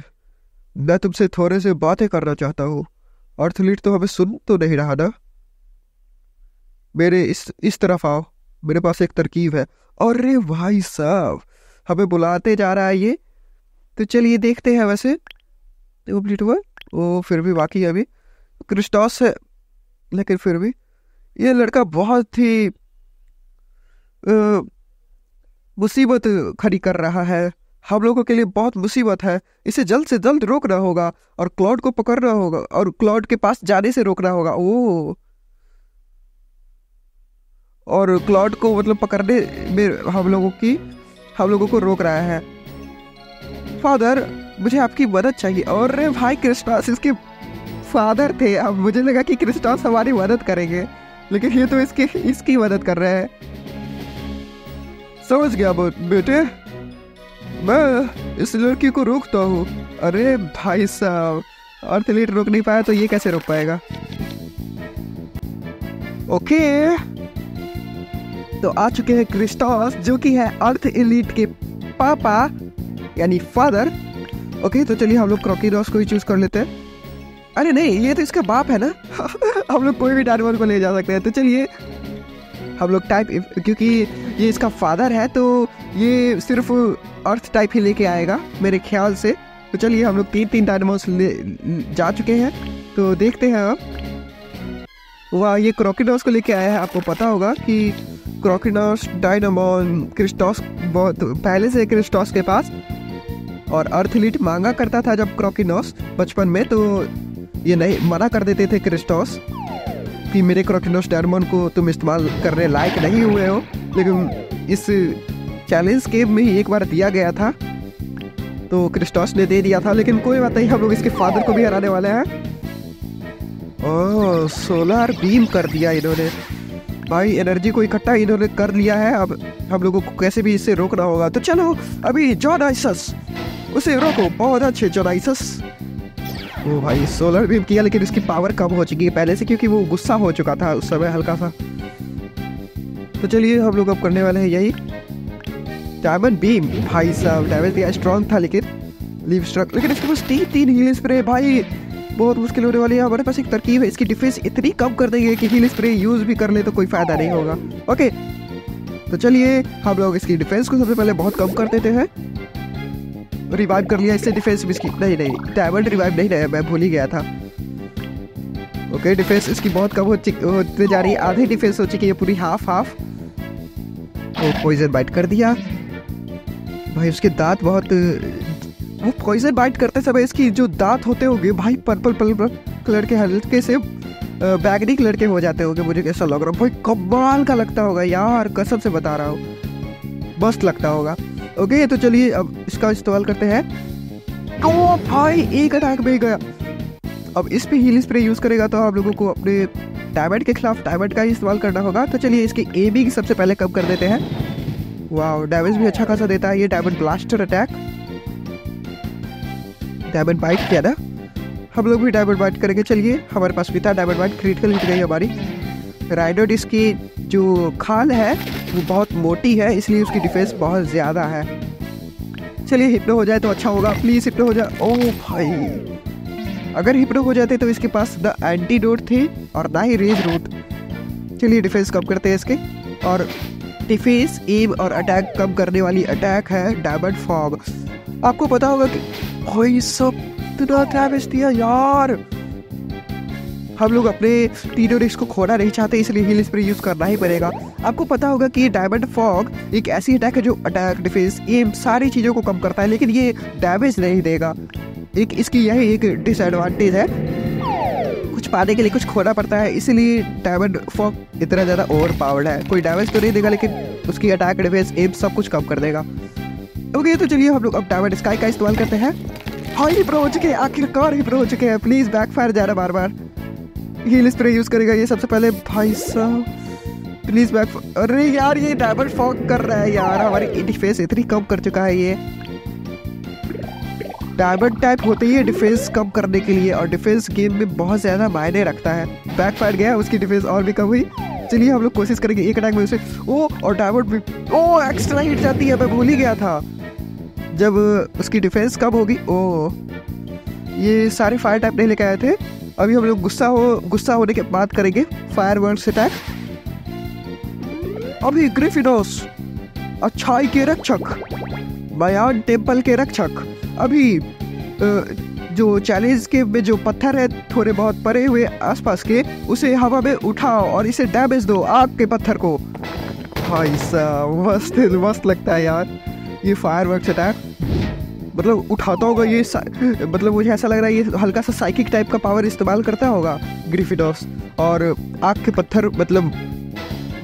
[SPEAKER 1] मैं तुमसे थोड़े से बातें करना चाहता हूँ। अर्थलीट तो हमें सुन तो नहीं रहा ना? मेरे इस तरफ आओ, मेरे पास एक तरकीब है। अरे भाई साहब, हमें बुलाते जा रहा है ये। तो चलिए देखते हैं। वैसे कंप्लीट हुआ वो, फिर भी बाकी अभी क्रिस्टोस है, लेकिन फिर भी ये लड़का बहुत ही मुसीबत खड़ी कर रहा है। हम लोगों के लिए बहुत मुसीबत है। इसे जल्द से जल्द रोकना होगा और क्लॉड को पकड़ना होगा और क्लॉड के पास जाने से रोकना होगा। ओह, और क्लॉड को मतलब पकड़ने में हम लोगों को रोक रहा है। फादर, मुझे आपकी मदद चाहिए। और भाई क्रिस्टोस इसके फादर थे। अब मुझे लगा कि क्रिस्टोस हमारी मदद करेंगे, लेकिन ये तो इसकी मदद कर रहे हैं। समझ गया बेटे, मैं इस लड़की को रोकता हूँ। अरे भाई साहब, अर्थ एलीट रोक नहीं पाया तो ये कैसे रोक पाएगा? ओके तो आ चुके हैं क्रिस्टोस, जो कि है अर्थ एलीट के पापा यानी फादर। ओके तो चलिए हम लोग क्रोकोडाइल्स को ही चूज कर लेते हैं। अरे नहीं, ये तो इसका बाप है ना। हम लोग कोई भी डायनामॉन को ले जा सकते हैं। तो चलिए हम लोग टाइप, क्योंकि ये इसका फादर है तो ये सिर्फ अर्थ टाइप ही लेके आएगा मेरे ख्याल से। तो चलिए हम लोग 3 डायनामॉन्स जा चुके हैं। तो देखते हैं अब। वाह, ये क्रोकोडाइल्स को लेके आया है। आपको पता होगा कि क्रोकोडाइल्स डायनामॉन क्रिस्टोस बहुत पहले से क्रिस्टोस के पास, और अर्थ एलीट मांगा करता था जब क्रोकोडाइल्स बचपन में, तो ये नहीं मना कर देते थे क्रिस्टोस कि मेरे क्रोकोडाइल्स डायनामॉन को तुम इस्तेमाल करने लायक नहीं हुए हो। लेकिन इस चैलेंज गेम में ही एक बार दिया गया था तो क्रिस्टोस ने दे दिया था। लेकिन कोई बात नहीं, हम लोग इसके फादर को भी हराने वाले हैं। ओह, सोलर बीम कर दिया इन्होंने। भाई एनर्जी को इकट्ठा इन्होंने कर लिया है। अब हम लोगों को कैसे भी इससे रोकना होगा। तो चलो अभी जोनाइसस, उसे रोको। बहुत अच्छे जोनाइसस। ओ भाई, सोलर बीम किया, लेकिन इसकी पावर कम हो चुकी है पहले से, क्योंकि वो गुस्सा हो चुका था उस समय हल्का सा। तो चलिए हम लोग अब करने वाले हैं यही डायमंड बीम। भाई साहब डैमेज दिया, स्ट्रॉन्ग था लेकिन लीव स्ट्रक, लेकिन इसके पास 3 हील स्प्रे। भाई बहुत मुश्किल होने वाली है। हमारे पास एक तरकीब है, इसकी डिफेंस इतनी कम कर देंगे कि हील स्प्रे यूज भी कर ले तो कोई फायदा नहीं होगा। ओके तो चलिए हम लोग इसकी डिफेंस को सबसे पहले बहुत कम कर देते हैं। रिवाइव कर लिया इससे डिफेंस भी इसकी, नहीं डायमंड रिवाइव नहीं है, मैं भूल ही गया था। ओके डिफेंस इसकी बहुत कम होते जा रही है। आधी डिफेंस हो चुकी है, पूरी हाफ। वो पॉइजन बाइट कर दिया। भाई उसके दांत बहुत, वो पॉइजन बाइट करते समय इसकी जो दांत होते होंगे भाई पर्पल कलर के, हल्के से बैगनी कलर के हो जाते होंगे। मुझे कैसा लग रहा है भाई, कमाल का लगता होगा यार, कसम से बता रहा हूँ, मस्त लगता होगा। ओके तो चलिए अब इसका इस्तेमाल करते हैं। ओ भाई एक अटैक में गया। अब इस पे हील स्प्रे यूज करेगा तो आप लोगों को अपने डायमंड के खिलाफ डायमंड का ही इस्तेमाल करना होगा। तो चलिए इसकी एमिंग सबसे पहले कम कर देते हैं। वाह डैमेज भी अच्छा खासा देता है ये diamond blaster attack. Diamond bite किया ना, हम लोग भी डायमंड बाइट करेंगे। चलिए, हमारे पास भी था डायमंड बाइट, क्रिटिकल हिट गई हमारी। राइडोडिस की जो खाल है वो बहुत मोटी है, इसलिए उसकी डिफेंस बहुत ज़्यादा है। चलिए, हिप्नो हो जाए तो अच्छा होगा, प्लीज़ हिप्नो हो जाए। ओह भाई, अगर हिप्नो हो जाते तो इसके पास द एंटीडोट थे और ना ही रेज रूट। चलिए, डिफेंस कम करते हैं इसके। और डिफेंस, एम और अटैक कम करने वाली अटैक है डायमंड फॉग। आपको पता होगा कि भाई सब इतना डैमेज दिया यार। हम लोग अपने तीनों रिस्क को खोना नहीं चाहते, इसलिए हील स्प्रे यूज करना ही पड़ेगा। आपको पता होगा कि डायमंड फॉग एक ऐसी अटैक है जो अटैक, डिफेंस, एम सारी चीज़ों को कम करता है, लेकिन ये डैमेज नहीं देगा। एक इसकी यही एक डिसएडवांटेज है, कुछ पाने के लिए कुछ खोना पड़ता है, इसलिए डायमंड फॉग इतना ज़्यादा ओवर पावर्ड है। कोई डैमेज तो नहीं देगा, लेकिन उसकी अटैक, डिफेंस, एम सब कुछ कम कर देगा। ओके, तो चलिए हम लोग अब डायमंड स्काई का इस्तेमाल करते हैं। हाँ, हिप्नो हो चुके हैं, आखिरकार हिप्नो हो चुके हैं। प्लीज़ बैकफायर जा रहा बार बार। हील स्प्रे यूज़ करेगा ये सबसे पहले। भाई साहब प्लीज़ बैक। अरे यार, ये डायमंड फॉग कर रहा है यार, हमारी डिफेंस इतनी कम कर चुका है ये। डायमंड टाइप होते ही है डिफेंस कम करने के लिए, और डिफेंस गेम में बहुत ज़्यादा मायने रखता है। बैकफायर गया, उसकी डिफेंस और भी कम हुई। चलिए, हम लोग कोशिश करेंगे एक अटैक में उसे। ओ, और डायमंड भी, ओ एक्स्ट्रा हिट जाती है, मैं भूल ही गया था। जब उसकी डिफेंस कम होगी। ओ, ये सारे फायर टाइप नहीं लेके आए थे। अभी हम लोग गुस्सा होने के बाद करेंगे फायर वर्ड्स अटैक। अभी ग्रिफिडोस, अच्छाई के रक्षक, बयान टेम्पल के रक्षक। अभी जो चैलेंज के में जो पत्थर है थोड़े बहुत पड़े हुए आसपास के, उसे हवा में उठाओ और इसे डैमेज दो, आग के पत्थर को। भाई साहब मस्त लगता है यार ये फायर वर्ड्स अटैक। मतलब उठाता होगा ये, मतलब मुझे ऐसा लग रहा है ये हल्का सा साइकिक टाइप का पावर इस्तेमाल करता होगा ग्रिफिडोस, और आग के पत्थर मतलब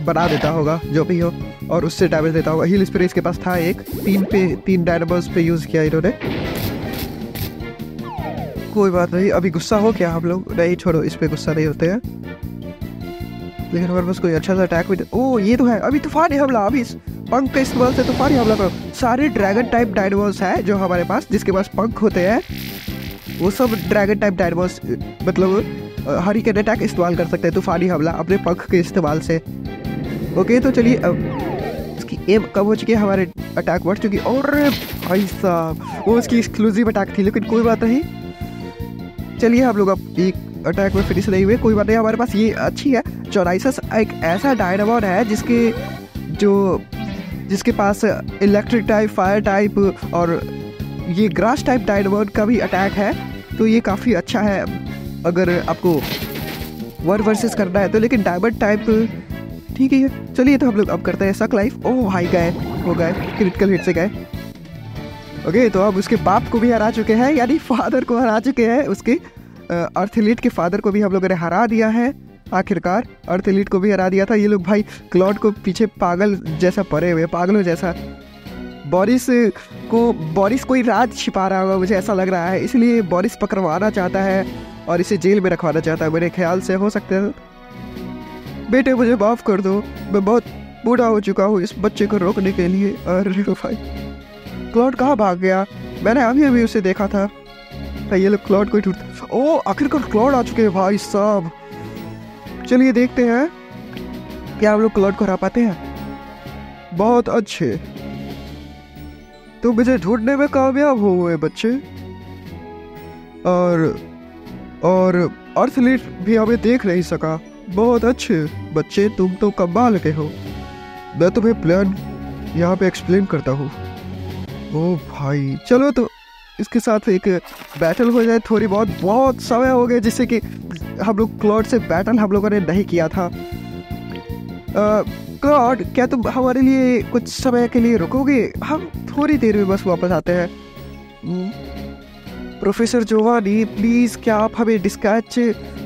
[SPEAKER 1] बना देता होगा जो भी हो, और उससे डैमेज देता होगा। हील स्प्रे इसके पास था एक, 3 डायनामोस पे यूज किया इन्होंने। कोई बात नहीं, अभी गुस्सा हो क्या हम लोग? नहीं छोड़ो, इस पे गुस्सा नहीं होते हैं। लेकिन हमारे पास कोई अच्छा सा अटैक भी। ओ, ये तो है, अभी तूफानी हमला। अभी इस पंख के इस्तेमाल से तूफानी हमला करो। सारे ड्रैगन टाइप डायनामोस है जो हमारे पास, जिसके पास पंख होते हैं, वो सब ड्रैगन टाइप डायनामोस मतलब हरिकेन अटैक इस्तेमाल कर सकते हैं, तूफानी हमला, अपने पंख के इस्तेमाल से। ओके, तो चलिए, अब इसकी एम कम हो चुकी है, हमारे अटैक बढ़ चुकी। और भाई साहब, वो उसकी एक्सक्लूसिव अटैक थी, लेकिन कोई बात नहीं। चलिए, हम लोग अब एक अटैक में फिनिश नहीं हुए, कोई बात नहीं। हमारे पास ये अच्छी है। चौराइसस एक ऐसा डायनामोन है जिसके पास इलेक्ट्रिक टाइप, फायर टाइप और ये ग्रास टाइप डायनामोन का भी अटैक है, तो ये काफ़ी अच्छा है अगर आपको 1 वर्सेस करना है तो। लेकिन डायमंड टाइप ठीक है। चलिए, तो हम लोग अब करते हैं सक लाइफ। ओह भाई, गए हो गए, क्रिटिकल हिट से गए। ओके, तो अब उसके बाप को भी हरा चुके हैं, यानी फादर को हरा चुके हैं। उसके अर्थ एलीट के फादर को भी हम लोगों ने हरा दिया है। आखिरकार अर्थ एलीट को भी हरा दिया था। ये लोग भाई क्लॉड को पीछे पागल जैसा पड़े हुए, पागलों जैसा। बोरिस कोई राज छिपा रहा होगा, मुझे ऐसा लग रहा है, इसलिए बोरिस पकड़वाना चाहता है और इसे जेल में रखवाना चाहता है, मेरे ख्याल से। हो सकता है। बेटे, मुझे माफ़ कर दो, मैं बहुत बूढ़ा हो चुका हूँ इस बच्चे को रोकने के लिए। अरे भाई, क्लॉड कहाँ भाग गया? मैंने अभी उसे देखा था। ये लोग क्लॉड को ही ढूंढते। ओ, आखिरकार क्लॉड आ चुके हैं भाई साहब। चलिए देखते हैं क्या हम लोग क्लॉड को हरा पाते हैं। बहुत अच्छे, तुम मुझे ढूंढने में कामयाब हुए बच्चे। और अर्थ एलीट भी हमें देख नहीं सका। बहुत अच्छे बच्चे, तुम तो कमाल के हो। मैं तुम्हें प्लान यहाँ पे एक्सप्लेन करता हूँ। ओ भाई, चलो तो इसके साथ एक बैटल हो जाए थोड़ी बहुत समय हो गए जिससे कि हम लोग क्लॉड से बैटल हम लोगों ने नहीं किया था। क्लॉड, क्या तुम हमारे लिए कुछ समय के लिए रुकोगे? हम थोड़ी देर में बस वापस आते हैं। प्रोफेसर जोवानी, प्लीज़ क्या आप हमें डिस्कैच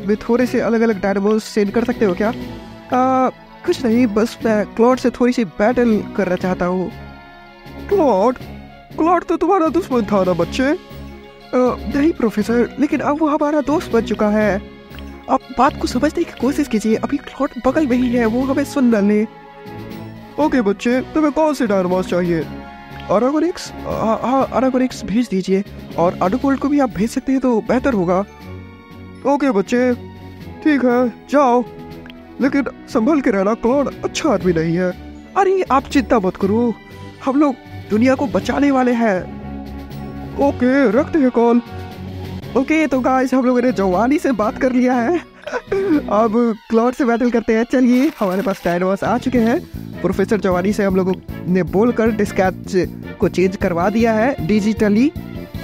[SPEAKER 1] में थोड़े से अलग अलग डायनामोस सेंड कर सकते हो क्या? कुछ नहीं, बस मैं क्लॉड से थोड़ी सी बैटल करना चाहता हूँ। क्लॉड तो तुम्हारा दुश्मन था ना बच्चे? नहीं प्रोफेसर, लेकिन अब वो हमारा दोस्त बन चुका है। आप बात को समझने की कोशिश कीजिए, अभी क्लॉड बगल में ही है, वो हमें सुन न ले। ओके बच्चे, तुम्हें कौन से डायनामोस चाहिए? अरागोनिक्स? हाँ, अरागोनिक्स भेज दीजिए, और अडोपोल्ट को भी आप भेज सकते हैं तो बेहतर होगा। ओके बच्चे, ठीक है जाओ, लेकिन संभल के रहना, क्लॉड अच्छा आदमी नहीं है। अरे आप चिंता मत करो, हम लोग दुनिया को बचाने वाले हैं। ओके रखते हैं कॉल। ओके तो गाइस हम लोगों ने जवानी से बात कर लिया है। अब क्लॉड से बैटल करते हैं। चलिए हमारे पास डायनोस आ चुके हैं। प्रोफेसर जवानी से हम लोगों ने बोलकर डिस्कैच को चेंज करवा दिया है डिजिटली,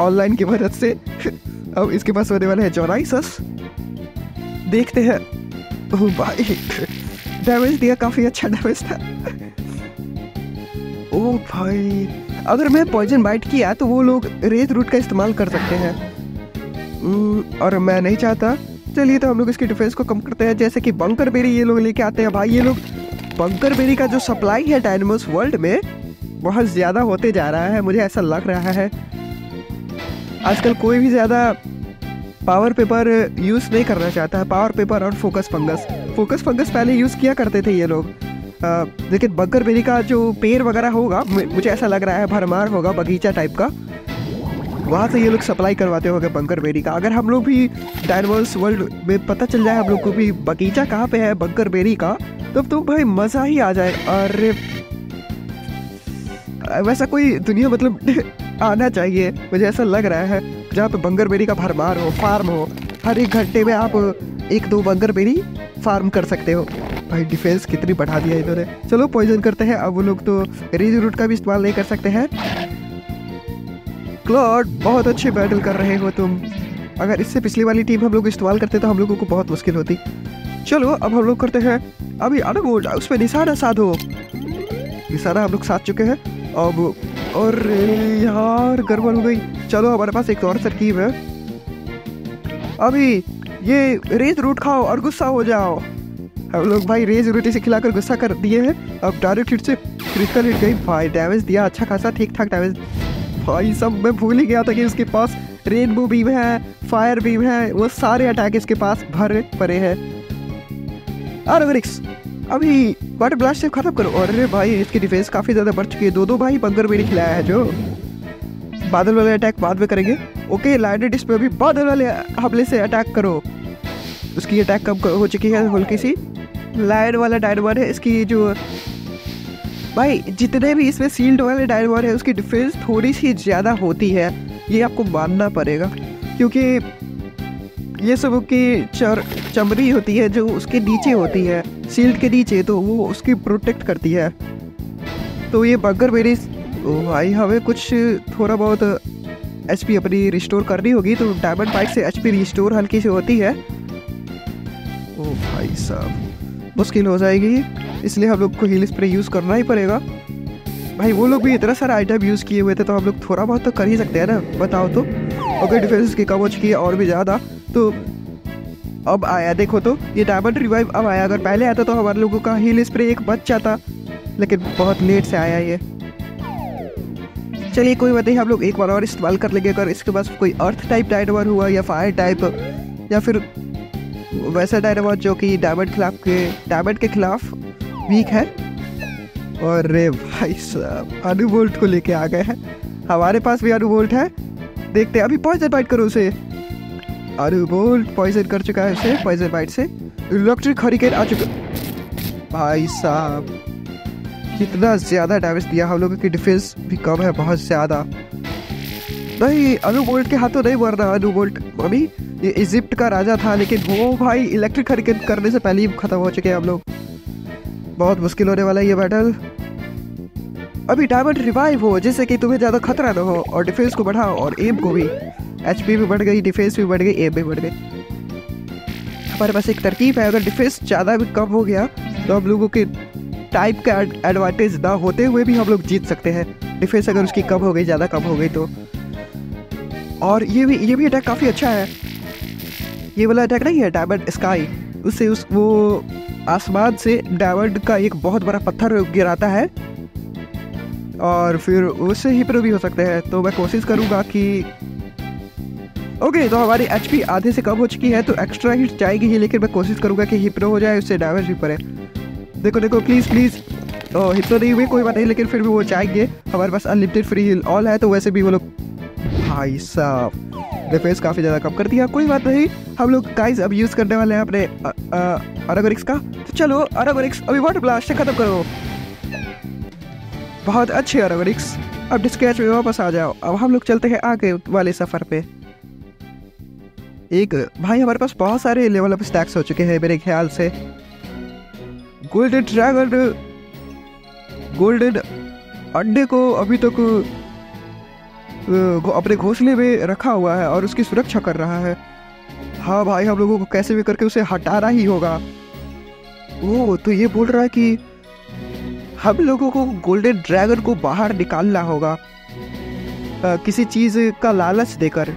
[SPEAKER 1] ऑनलाइन की मदद से। अब इसके पास होने वाले हैं जोनाइसस। देखते हैं। ओह भाई डैमेज दिया, काफी अच्छा डैमेज था। ओह भाई अगर मैं पॉइजन बाइट किया तो वो लोग रेज रूट का इस्तेमाल कर सकते हैं, और मैं नहीं चाहता। चलिए तो हम लोग इसकी डिफेंस को कम करते हैं, जैसे कि बंकर बेरी ये लोग लेके आते हैं। भाई ये लोग बंकर बेरी का जो सप्लाई है डायनामोस वर्ल्ड में बहुत ज़्यादा होते जा रहा है, मुझे ऐसा लग रहा है। आजकल कोई भी ज़्यादा पावर पेपर यूज़ नहीं करना चाहता है। पावर पेपर और फोकस फंगस पहले यूज़ किया करते थे ये लोग, लेकिन बंकर बेरी का जो पेड़ वगैरह होगा, मुझे ऐसा लग रहा है भरमार होगा बगीचा टाइप का, वहाँ से ये लोग सप्लाई करवाते होंगे बंकर बेरी का। अगर हम लोग भी डायनामोस वर्ल्ड में पता चल जाए हम लोग को भी बगीचा कहाँ पे है बंकर बेरी का, तब तो भाई मज़ा ही आ जाए। और वैसा कोई दुनिया मतलब आना चाहिए, मुझे ऐसा लग रहा है, जहाँ पे बंकर बेरी का भरमार हो, फार्म हो। हर एक घंटे में आप 1-2 बंकर बेरी फार्म कर सकते हो। भाई डिफेंस कितनी बढ़ा दिया इन्होंने। चलो पॉइजन करते हैं। अब वो लोग तो रेज रूट का भी इस्तेमाल नहीं कर सकते हैं। क्लॉड बहुत अच्छे बैटल कर रहे हो तुम। अगर इससे पिछली वाली टीम हम लोग इस्तेमाल करते तो हम लोगों को बहुत मुश्किल होती। चलो अब हम लोग करते हैं अभी अनमोल, उस पर निशाना साधो। निशाना हम लोग साध चुके हैं अब। और यार गड़बड़ हो गई। चलो हमारे पास एक और तरकीब है। अभी ये रेज रूट खाओ और गुस्सा हो जाओ। हम लोग भाई रेज रूट से खिलाकर गुस्सा कर दिए हैं। अब डायरेक्ट हिट से क्रिटिकल हिट गई। भाई डैमेज दिया अच्छा खासा, ठीक ठाक डैमेज। भाई सब मैं भूल ही गया था कि उसके पास रेनबो बीम है, फायर बीम है, वो सारे अटैक इसके पास भरे पड़े हैं। अभी वाटर ब्लास्ट से खत्म करो। अरे भाई इसकी डिफेंस काफी ज्यादा बढ़ चुकी है। 2 भाई बंकर बेरी खिलाया है जो। बादल वाले अटैक बाद में करेंगे। ओके लाइटेड इस पे अभी बादल वाले हमले से अटैक करो। उसकी अटैक कम हो चुकी है हल्की सी। लाइट वाला डायनामोर है इसकी जो, भाई जितने भी इसमें सील्ड वाले डायनामोर है उसकी डिफेंस थोड़ी सी ज़्यादा होती है, ये आपको मानना पड़ेगा। क्योंकि ये सब की चमड़ी होती है जो उसके नीचे होती है, सील्ड के नीचे, तो वो उसकी प्रोटेक्ट करती है। तो ये बंकर बेरी, ओ भाई हमें कुछ थोड़ा बहुत एचपी अपनी रिस्टोर करनी होगी, तो डायमंड बाइट से एचपी रिस्टोर हल्की सी होती है। ओ भाई साहब मुश्किल हो जाएगी, इसलिए हम लोग को हील स्प्रे यूज़ करना ही पड़ेगा। भाई वो लोग भी इतना सारा आइटम यूज़ किए हुए थे, तो हम लोग थोड़ा बहुत तो कर ही सकते हैं ना, बताओ तो। अगर डिफेंस की कम हो चुकी है और भी ज़्यादा, तो अब आया देखो तो ये डायमंड रिवाइव अब आया। अगर पहले आता तो हमारे लोगों का हील स्प्रे एक बच जाता, लेकिन बहुत लेट से आया ये। चलिए कोई बात नहीं, हम लोग एक बार और इस्तेमाल कर लेंगे। अगर इसके पास कोई अर्थ टाइप डायनामोर हुआ या फायर टाइप, या फिर वैसा डायनामोर जो कि डायमंड के खिलाफ वीक है। और रे भाई साहब अनुवोल्ट को लेके आ गए हैं। हमारे पास भी अनुवोल्ट है, देखते हैं। अभी पॉइजन बाइट करो उसे। अनुवोल्ट पॉइजन कर चुका है उसे पॉइजन बाइट से। इलेक्ट्रिक हरिकेन आ चुका। भाई साहब कितना ज़्यादा डैमेज दिया। हम लोगों की डिफेंस भी कम है बहुत ज़्यादा। नहीं अनुवोल्ट के हाथों नहीं मरना। अनुवोल्ट अभी ये इजिप्ट का राजा था, लेकिन वो भाई इलेक्ट्रिक हरिकेन करने से पहले ही खत्म हो चुके हैं हम लोग। बहुत मुश्किल होने वाला है ये बैटल। अभी डायमंड रिवाइव हो जिससे कि तुम्हें ज़्यादा खतरा ना हो, और डिफेंस को बढ़ाओ और एम को भी। एचपी भी बढ़ गई, डिफेंस भी बढ़ गई, एम भी बढ़ गई। हमारे पास एक तरकीब है, अगर डिफेंस ज़्यादा भी कम हो गया तो हम लोगों के टाइप का एडवांटेज ना होते हुए भी हम लोग जीत सकते हैं। डिफेंस अगर उसकी कम हो गई, ज़्यादा कम हो गई तो। और ये भी अटैक काफ़ी अच्छा है। ये वाला अटैक नहीं है डायमंड स्काई, उससे वो आसमान से डायमंड का एक बहुत बड़ा पत्थर गिराता है, और फिर उससे हिप्रो भी हो सकते हैं। तो मैं कोशिश करूँगा कि ओके, तो हमारी एचपी आधे से कम हो चुकी है, तो एक्स्ट्रा हिट जाएगी ही, लेकिन मैं कोशिश करूँगा कि हिप्रो हो जाए, उससे डैमेज भी पड़े। देखो प्लीज़ हिप्रो नहीं हुई कोई बात नहीं, लेकिन फिर भी वो जाएंगे। हमारे पास अनलिमिटेड फ्री हिल ऑल है, तो वैसे भी वो लोग। भाई साहब डिफेंस काफ़ी ज़्यादा कम कर दिया। कोई बात नहीं, हम लोग गाइस अब यूज़ करने वाले हैं अपने अरागोरिक्स का। तो चलो अरागोरिक्स अभी वाटर ब्लास्ट खत्म करो। बहुत अच्छे अरागोरिक्स, अब डिस्कैच में वापस आ जाओ। अब हम लोग चलते हैं आगे वाले सफ़र पे। एक भाई हमारे पास बहुत सारे लेवल अप स्टैक्स हो चुके हैं मेरे ख्याल से। गोल्डन ड्रैगन गोल्डन अंडे को अभी तक अपने घोंसले में रखा हुआ है और उसकी सुरक्षा कर रहा है। हाँ भाई, हम लोगों को कैसे भी करके उसे हटाना ही होगा। ओह, तो ये बोल रहा है कि हम लोगों को गोल्डन ड्रैगन को बाहर निकालना होगा किसी चीज का लालच देकर।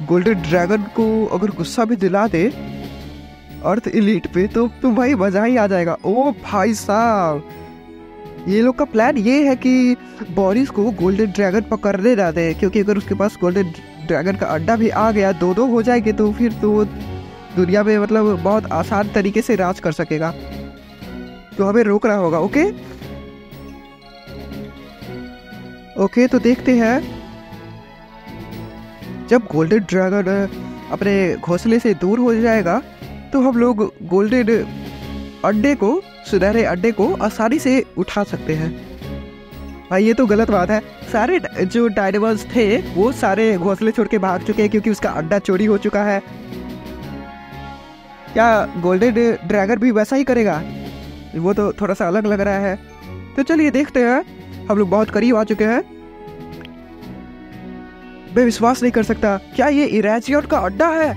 [SPEAKER 1] गोल्डन ड्रैगन को अगर गुस्सा भी दिला दे अर्थ एलीट पे तो भाई मजा ही आ जाएगा। ओ भाई साहब, ये लोग का प्लान ये है कि बोरिस को गोल्डन ड्रैगन पकड़ने ना दे, क्योंकि अगर उसके पास गोल्डन ड्रैगन का अड्डा भी आ गया, दो हो जाएंगे, तो फिर तो वो दुनिया में मतलब बहुत आसान तरीके से राज कर सकेगा। तो हमें रोकना होगा। ओके, तो देखते हैं जब गोल्डन ड्रैगन अपने घोंसले से दूर हो जाएगा तो हम लोग गोल्डन अंडे को, सुनहरे अंडे को आसानी से उठा सकते हैं। भाई ये तो गलत बात है। सारे जो डायनामोस थे वो सारे घोंसले छोड़ के भाग चुके हैं क्योंकि उसका अंडा चोरी हो चुका है। क्या गोल्डन ड्रैगन भी वैसा ही करेगा? वो तो थोड़ा सा अलग लग रहा है। तो चलिए देखते हैं, हम लोग बहुत करीब आ चुके हैं। मैं विश्वास नहीं कर सकता, क्या ये इरेजियन का अड्डा है?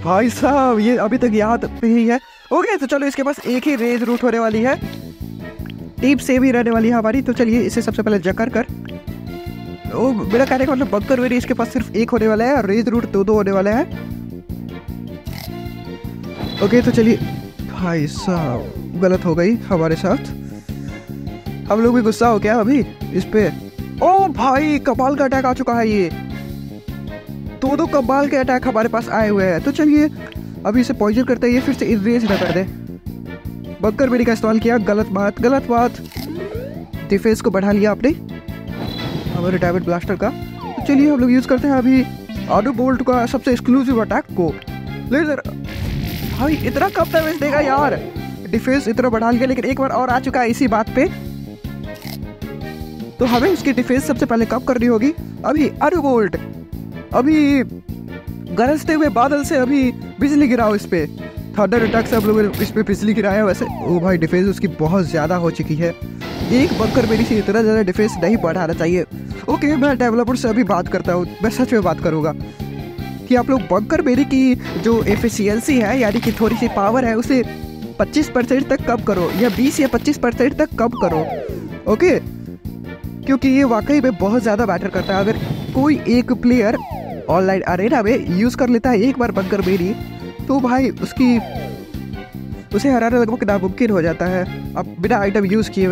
[SPEAKER 1] भाई साहब, ये अभी तक यहाँ पे ही है। ओके, तो चलो इसके पास एक ही रेज रूट होने वाली है, टीप से भी रहने वाली है हमारी। तो चलिए इसे सबसे पहले जकर कर। ओ, मेरा कहने का मतलब बंकर वेरी इसके पास सिर्फ एक होने वाला है और रेज रूट दो होने वाले हैं। ओके, तो चलिए। भाई साहब, गलत हो गई हमारे साथ। हम लोग भी गुस्सा हो गया अभी इस पे। ओ भाई, कमाल का अटैक आ चुका है। ये दो कमाल के अटैक हमारे पास आए हुए हैं। तो चलिए अभी इसे पॉइजन करते हैं, ये फिर से इरेज ना कर दे। बंकर बेरी का इस्तेमाल किया, गलत बात। डिफेंस को बढ़ा लिया आपने हमारे डायमंड ब्लास्टर का। तो चलिए हम लोग यूज करते हैं अभी ऑटो बोल्ट का सबसे एक्सक्लूसिव अटैक को, लेजर। भाई इतना कम डैमेज देगा यार, डिफेंस इतना बढ़ा लिया, लेकिन एक बार और आ चुका है इसी बात पे। तो हमें उसकी डिफेंस सबसे पहले कम करनी होगी। अभी ऑटो बोल्ट, अभी गरजते हुए बादल से अभी बिजली गिराओ इस पे। थंडर अटैक से हम लोग इस पे बिजली गिराया वैसे। ओ भाई, डिफेंस उसकी बहुत ज़्यादा हो चुकी है। एक बंकर मेरी से इतना ज़्यादा डिफेंस नहीं बढ़ाना चाहिए। ओके, मैं डेवलपर से अभी बात करता हूँ, मैं सच में बात करूँगा कि आप लोग बंकर बेरी की जो एफिशिएंसी है, यानी कि थोड़ी सी पावर है, उसे 25% तक कम करो, या 20 या 25% तक कम करो। ओके, क्योंकि ये वाकई में बहुत ज़्यादा मैटर करता है। अगर कोई एक प्लेयर ऑनलाइन अरेना में यूज़ कर लेता है एक बार बंकर बेरी, तो भाई उसे हराना लगभग नामुमकिन हो जाता है। अब बिना आइटम यूज़ किए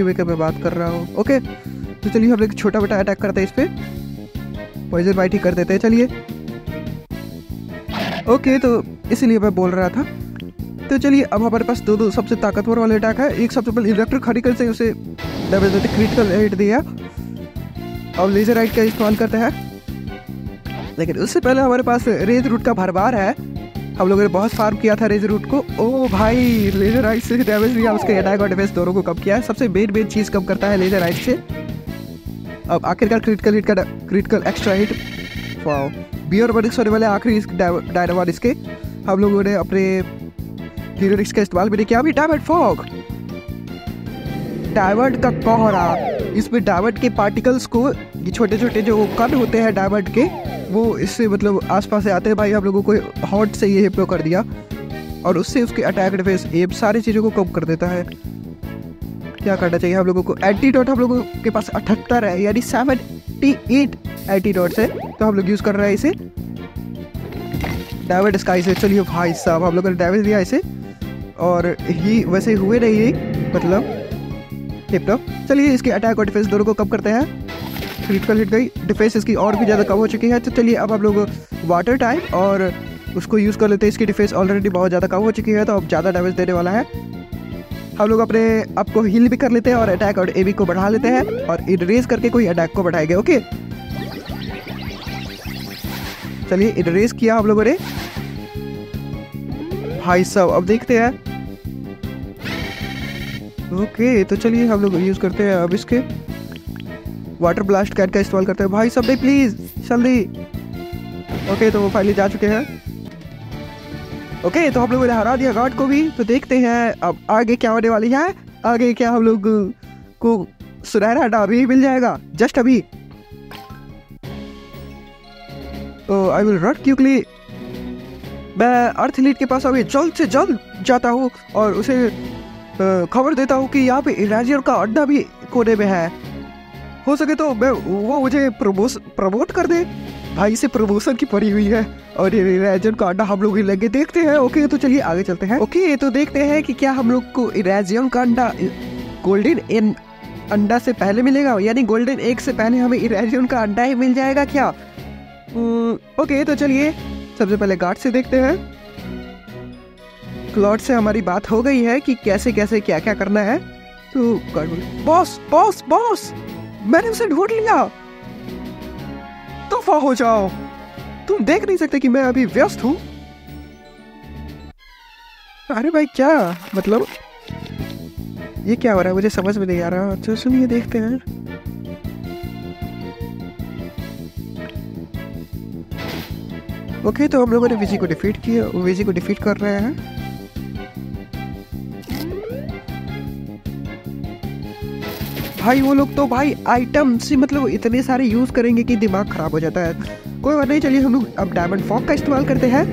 [SPEAKER 1] हुए का मैं बात कर रहा हूँ। ओके, तो चलिए हम लोग छोटा मोटा अटैक करते हैं इस पर, पॉइजन बाइट ही कर देते हैं। चलिए ओके, तो इसीलिए मैं बोल रहा था। तो चलिए अब हमारे पास दो सबसे ताकतवर वाले अटैक है। एक सबसे पहले इलेक्ट्रिक हरिकन से उसे डबल क्रिटिकल हिट दिया, और लेजर राइट का इस्तेमाल करते हैं। लेकिन उससे पहले हमारे पास रेज रूट का भरमार है, हम लोगों ने बहुत फार्म किया था रेज रूट को। ओ भाई, लेजर राइट से डैमेज दिया, उसके अटैक और डिफेंस दोनों को कम किया है। सबसे मेन चीज़ कम करता है लेजर राइट से। अब आखिरकार क्रिटिकल एक्स्ट्रा हिट। वाओ, बियर बडिक्स होने वाले आखिरी डायनामोस इसके। हम लोगों ने अपने हीरोनिक्स का इस्तेमाल भी नहीं किया। अभी डायमंड फॉग, डायमंड का कोहरा। इसमें डायमंड के पार्टिकल्स को, ये छोटे छोटे जो कण होते हैं डायमंड के, वो इससे मतलब आसपास से आते हैं। भाई हम लोगों को हॉट से ये हिप्नो कर दिया, और उससे उसके अटैक डिफेंस एम सारी चीज़ों को कम कर देता है। क्या करना चाहिए हम लोगों को? एंटीडोट हम लोगों के पास 78 है, यानी 78 एंटीडोट्स है, तो हम लोग यूज़ कर रहे हैं इसे डायमंड स्काई से। चलिए भाई साहब, हम लोगों ने डैमेज दिया इसे, और ही वैसे हुए नहीं मतलब हिप्नो। चलिए इसके अटैक और डिफेंस दोनों को कम करते हैं। क्रिटिकल हिट गई, डिफेंस इसकी और भी ज़्यादा कम हो चुकी है। तो चलिए अब हम लोग वाटर टाइप और उसको यूज़ कर लेते हैं। इसकी डिफेंस ऑलरेडी बहुत ज़्यादा कम हो चुकी है, तो अब ज़्यादा डैमेज देने वाला है। हम लोग अपने आपको हील भी कर लेते हैं और अटैक और एबी को बढ़ा लेते हैं और इरेज करके कोई अटैक को बढ़ाएंगे। ओके चलिए इरेज किया हम लोगों ने। भाई साहब अब देखते हैं। ओके तो चलिए हम लोग यूज करते हैं अब इसके वाटर ब्लास्ट कैट का इस्तेमाल करते हैं। भाई साहब नहीं प्लीज जल्दी। ओके तो वो फाइनली जा चुके हैं। ओके तो हम लोगों ने हरा दिया गार्ड को भी। तो देखते हैं अब आगे क्या होने वाली है। आगे क्या हम लोग को सुनहरा डाबी मिल जाएगा जस्ट अभी। तो आई विल रन क्विकली। मैं अर्थ लीड के पास अभी जल्द से जल्द जाता हूँ और उसे खबर देता हूँ कि यहाँ पे इराजियर का अड्डा भी कोने में है। हो सके तो वो मुझे प्रमोट कर दे। भाई से प्रमोशन की पड़ी हुई है और ये इरेजियर का अड्डा हम लोग ही लेके देखते हैं। ओके तो चलिए आगे चलते हैं। ओके तो देखते हैं कि क्या हम लोग को इरेजियर का अंडा गोल्डन अंडा से पहले मिलेगा, यानी गोल्डन एग से पहले हमें इरेजियर का अंडा ही मिल जाएगा क्या। ओके तो चलिए सबसे पहले गार्ड से देखते हैं। क्लॉड से हमारी बात हो गई है कि कैसे कैसे क्या क्या करना है। तो गार्ड बोले बॉस बॉस बॉस मैंने उसे ढूंढ लिया, तोहफा हो जाओ, तुम देख नहीं सकते कि मैं अभी व्यस्त हूँ। अरे भाई क्या मतलब ये क्या हो रहा है, मुझे समझ में नहीं आ रहा। तो सुनिए देखते हैं। ओके तो हम लोगों ने विजी को डिफीट किया, विजी को डिफीट कर रहे हैं। भाई वो लोग तो भाई आइटम से मतलब इतने सारे यूज करेंगे कि दिमाग खराब हो जाता है। कोई बात नहीं, चलिए हम लोग अब डायमंड फॉग का इस्तेमाल करते हैं।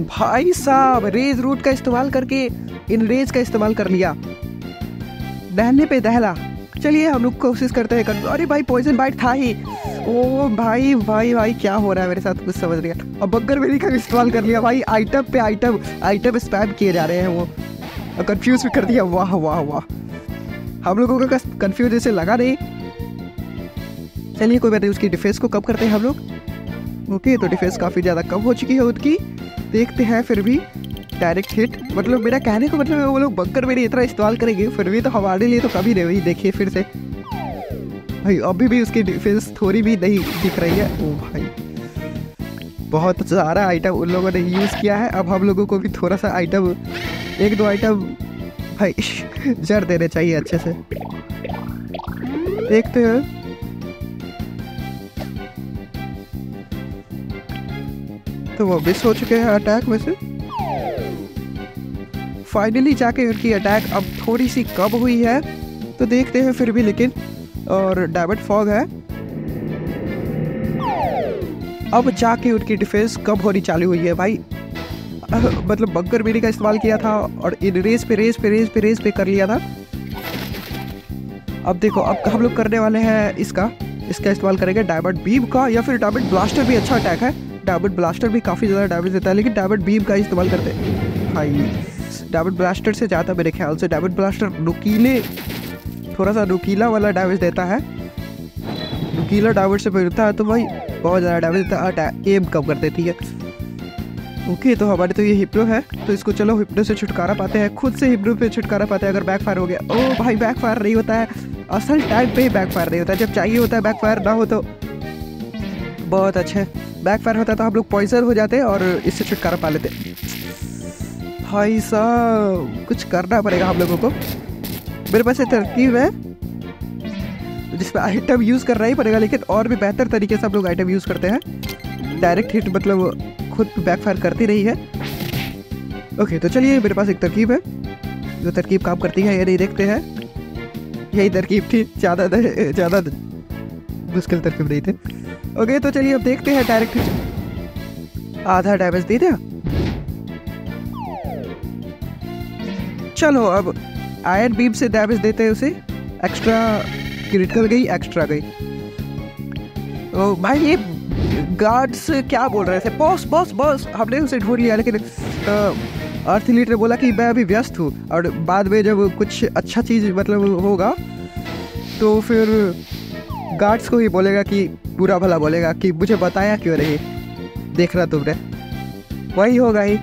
[SPEAKER 1] भाई साहब रेज रूट का इस्तेमाल करके इन रेज का इस्तेमाल कर लिया, दहने पे दहला। चलिए हम लोग कोशिश करते हैं। अरे भाई पॉइजन बाइट था ही। ओ भाई भाई भाई क्या हो रहा है मेरे साथ, कुछ समझ नहीं आया। अब बग्गर बेरी का इस्तेमाल कर लिया भाई। आइटम पे आइटम स्पैम किए जा रहे हैं वो, और कंफ्यूज भी कर दिया। वाह वाह वाह हम लोगों का कंफ्यूज ऐसे लगा नहीं। चलिए कोई बात नहीं, उसकी डिफेंस को कम करते हैं हम लोग। ओके तो डिफेंस काफ़ी ज़्यादा कम हो चुकी है उनकी। देखते हैं फिर भी डायरेक्ट हिट, मतलब मेरा कहने को मतलब वो लोग बंकर में इतना इस्तेमाल करेंगे फिर भी तो हमारे लिए तो कभी नहीं हुई। देखिए फिर से भाई अभी भी उसकी डिफेंस थोड़ी भी नहीं दिख रही है। ओ भाई बहुत सारा आइटम उन लोगों ने यूज़ किया है। अब हम लोगों को भी थोड़ा सा आइटम, एक दो आइटम भाई जर देने चाहिए अच्छे से। देखते हैं। तो वो मिस हो चुके हैं अटैक में से। फाइनली जाके उनकी अटैक अब थोड़ी सी कम हुई है, तो देखते हैं फिर भी। लेकिन और डायमंड फॉग है, अब जाके उनकी डिफेंस कम होनी चालू हुई है भाई। मतलब बंकर बेरी का इस्तेमाल किया था और इन रेस पे कर लिया था। अब देखो अब हम लोग करने वाले हैं इसका इस्तेमाल करेंगे डायमंड बीम का, या फिर डायमंड ब्लास्टर भी अच्छा अटैक है। डायमंड ब्लास्टर भी काफ़ी ज़्यादा डैमेज देता है, लेकिन डायमंड बीम का इस्तेमाल करते हैं भाई। डायमंड ब्लास्टर से ज़्यादा मेरे ख्याल से डायमंड ब्लास्टर नुकीले, थोड़ा सा नुकीला वाला डैमेज देता है। नुकीला डैमेज से मिलता है तो भाई बहुत ज़्यादा डैमेज देता है, एम कम कर देती है। ओके तो हमारे तो ये हिप्नो है, तो इसको चलो हिप्नो से छुटकारा पाते हैं, खुद से हिप्नो पे छुटकारा पाते हैं अगर बैकफायर हो गया। ओ भाई बैकफायर नहीं होता है, असल टाइम पे ही बैकफायर नहीं होता है, जब चाहिए होता है बैकफायर ना हो तो। बहुत अच्छे, बैकफायर होता तो हम लोग पॉइजन हो जाते और इससे छुटकारा पा लेते। भाई साहब कुछ करना पड़ेगा हम लोगों को। मेरे पास एक तरकीब है जिसमें आइटम यूज़ करना ही पड़ेगा, लेकिन और भी बेहतर तरीके से हम लोग आइटम यूज़ करते हैं। डायरेक्ट हिट मतलब खुद बैकफायर करती रही है। ओके तो चलिए मेरे पास एक तरकीब है, जो तरकीब काम करती है ये नहीं देखते हैं। यही तरकीब थी, ज़्यादा मुश्किल तरकीब नहीं थे। ओके तो चलिए अब देखते हैं। डायरेक्ट हिट आधा डैमेज दे दिया। चलो अब आयरन बीम से डैमेज देते हैं उसे। एक्स्ट्रा क्रिटिकल गई, एक्स्ट्रा गई। ओ भाई ये गार्ड्स क्या बोल रहे थे, बॉस बॉस बॉस। हमने उसे ढूंढ लिया, लेकिन अर्थ लीड ने बोला कि मैं अभी व्यस्त हूँ, और बाद में जब कुछ अच्छा चीज़ मतलब होगा तो फिर गार्ड्स को ही बोलेगा कि बुरा भला बोलेगा कि मुझे बताया क्यों नहीं। देख रहा तुमने, वही होगा ही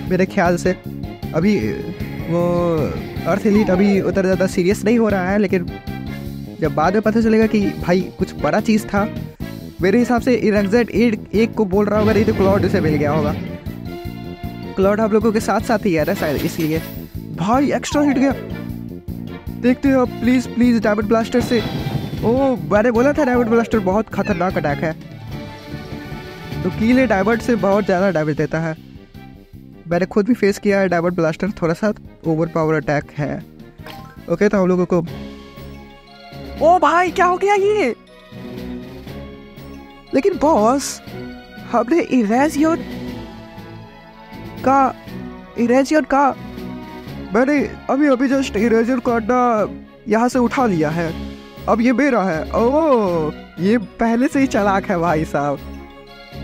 [SPEAKER 1] मेरे ख्याल से। अभी वो अर्थ एलीट अभी उतना ज़्यादा सीरियस नहीं हो रहा है, लेकिन जब बाद में पता चलेगा कि भाई कुछ बड़ा चीज़ था, मेरे हिसाब से इरेक्जेड एक को बोल रहा होगा, नहीं तो क्लॉड उसे मिल गया होगा। क्लॉड हम लोगों के साथ साथ ही है ना शायद, इसलिए। भाई एक्स्ट्रा हिट गया, देखते हो प्लीज़ प्लीज़ डायमंड ब्लास्टर से। ओह मैंने बोला था डायमंड ब्लास्टर बहुत खतरनाक अटैक है, तो कीले डायमंड से बहुत ज़्यादा डैमेज देता है। मैंने खुद भी फेस किया है डायमंड ब्लास्टर, थोड़ा सा ओवर पावर अटैक है। ओके तो हम लोगों को, ओ भाई क्या हो गया ये? लेकिन बॉस हमने इरेजियन का मैंने अभी जस्ट इरेजियन का अड्डा यहाँ से उठा लिया है, अब ये मेरा है। ओह ये पहले से ही चालाक है भाई साहब,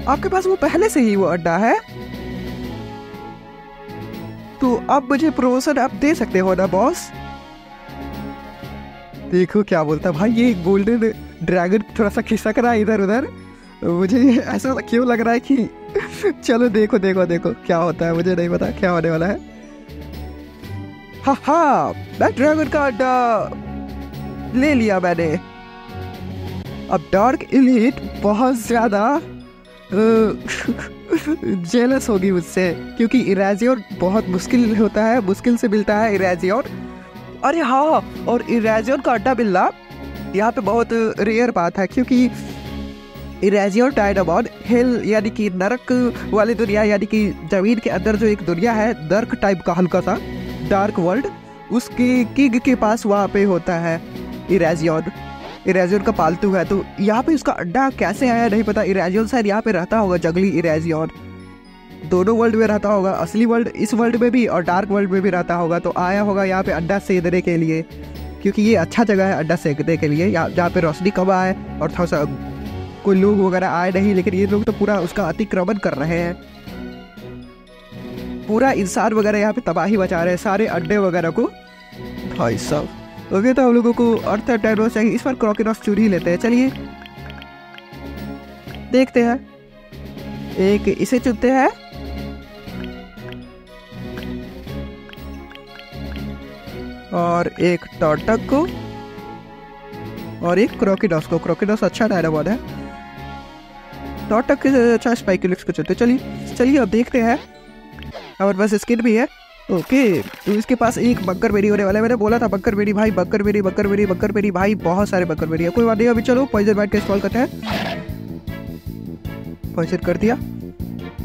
[SPEAKER 1] आपके पास वो पहले से ही वो अड्डा है, तो अब मुझे प्रमोशन आप दे सकते हो ना बॉस? देखो क्या बोलता भाई, ये गोल्डन ड्रैगन थोड़ा सा खिसक रहा है इधर उधर, मुझे ऐसा क्यों लग रहा है कि चलो देखो देखो देखो क्या होता है, मुझे नहीं पता क्या होने वाला है। हाँ मैं ड्रैगन का अड्डा ले लिया मैंने। अब डार्क एलीट बहुत ज्यादा जेलस होगी मुझसे, क्योंकि इरेजियन बहुत मुश्किल होता है, मुश्किल से मिलता है इरेजियन। अरे हाँ, और इरेजियन का अड्डा मिलना यहाँ पे बहुत रेयर बात है, क्योंकि इरेजियन डायनामॉन हेल यानी कि नरक वाली दुनिया, यानी कि जमीन के अंदर जो एक दुनिया है नरक टाइप का हल्का सा डार्क वर्ल्ड, उसके किंग के पास वहाँ पे होता है इरेजियन का पालतू है। तो यहाँ पे उसका अड्डा कैसे आया नहीं पता, इरेजियन शायद यहाँ पे रहता होगा, जंगली इरेजियन दोनों वर्ल्ड में रहता होगा, असली वर्ल्ड इस वर्ल्ड में भी और डार्क वर्ल्ड में भी रहता होगा, तो आया होगा यहाँ पे अड्डा सेकने के लिए, क्योंकि ये अच्छा जगह है अड्डा सेकने के लिए, जहाँ पे रोशनी कम आए और थोड़ा सा कोई लोग वगैरह आए नहीं। लेकिन ये लोग तो पूरा उसका अतिक्रमण कर रहे हैं, पूरा इंसान वगैरह यहाँ पे तबाही मचा रहे हैं सारे अड्डे वगैरह को भाई साहब। ओके तो हम लोगों को अर्थ टेक्नोस चाहिए, इस बार क्रॉकिनॉस चूरी लेते हैं, चलिए देखते हैं। एक इसे चुनते हैं, और एक टॉटक को, और एक क्रॉकिनॉस को। क्रॉकिनॉस अच्छा डायनामॉन है, टॉटक के अच्छा स्पाइकुलिक्स को चुनते। चलिए अब देखते हैं, हमारे पास स्किन भी है। ओके तो इसके पास एक बंकर बेरी होने वाला है, मैंने बोला था बंकर बेरी भाई, बंकर बेरी भाई, बहुत सारे बंकर बेरी है। कोई बात नहीं, अभी चलो पॉइजन बैट का इंस्टॉल करते हैं। पॉइजन कर दिया,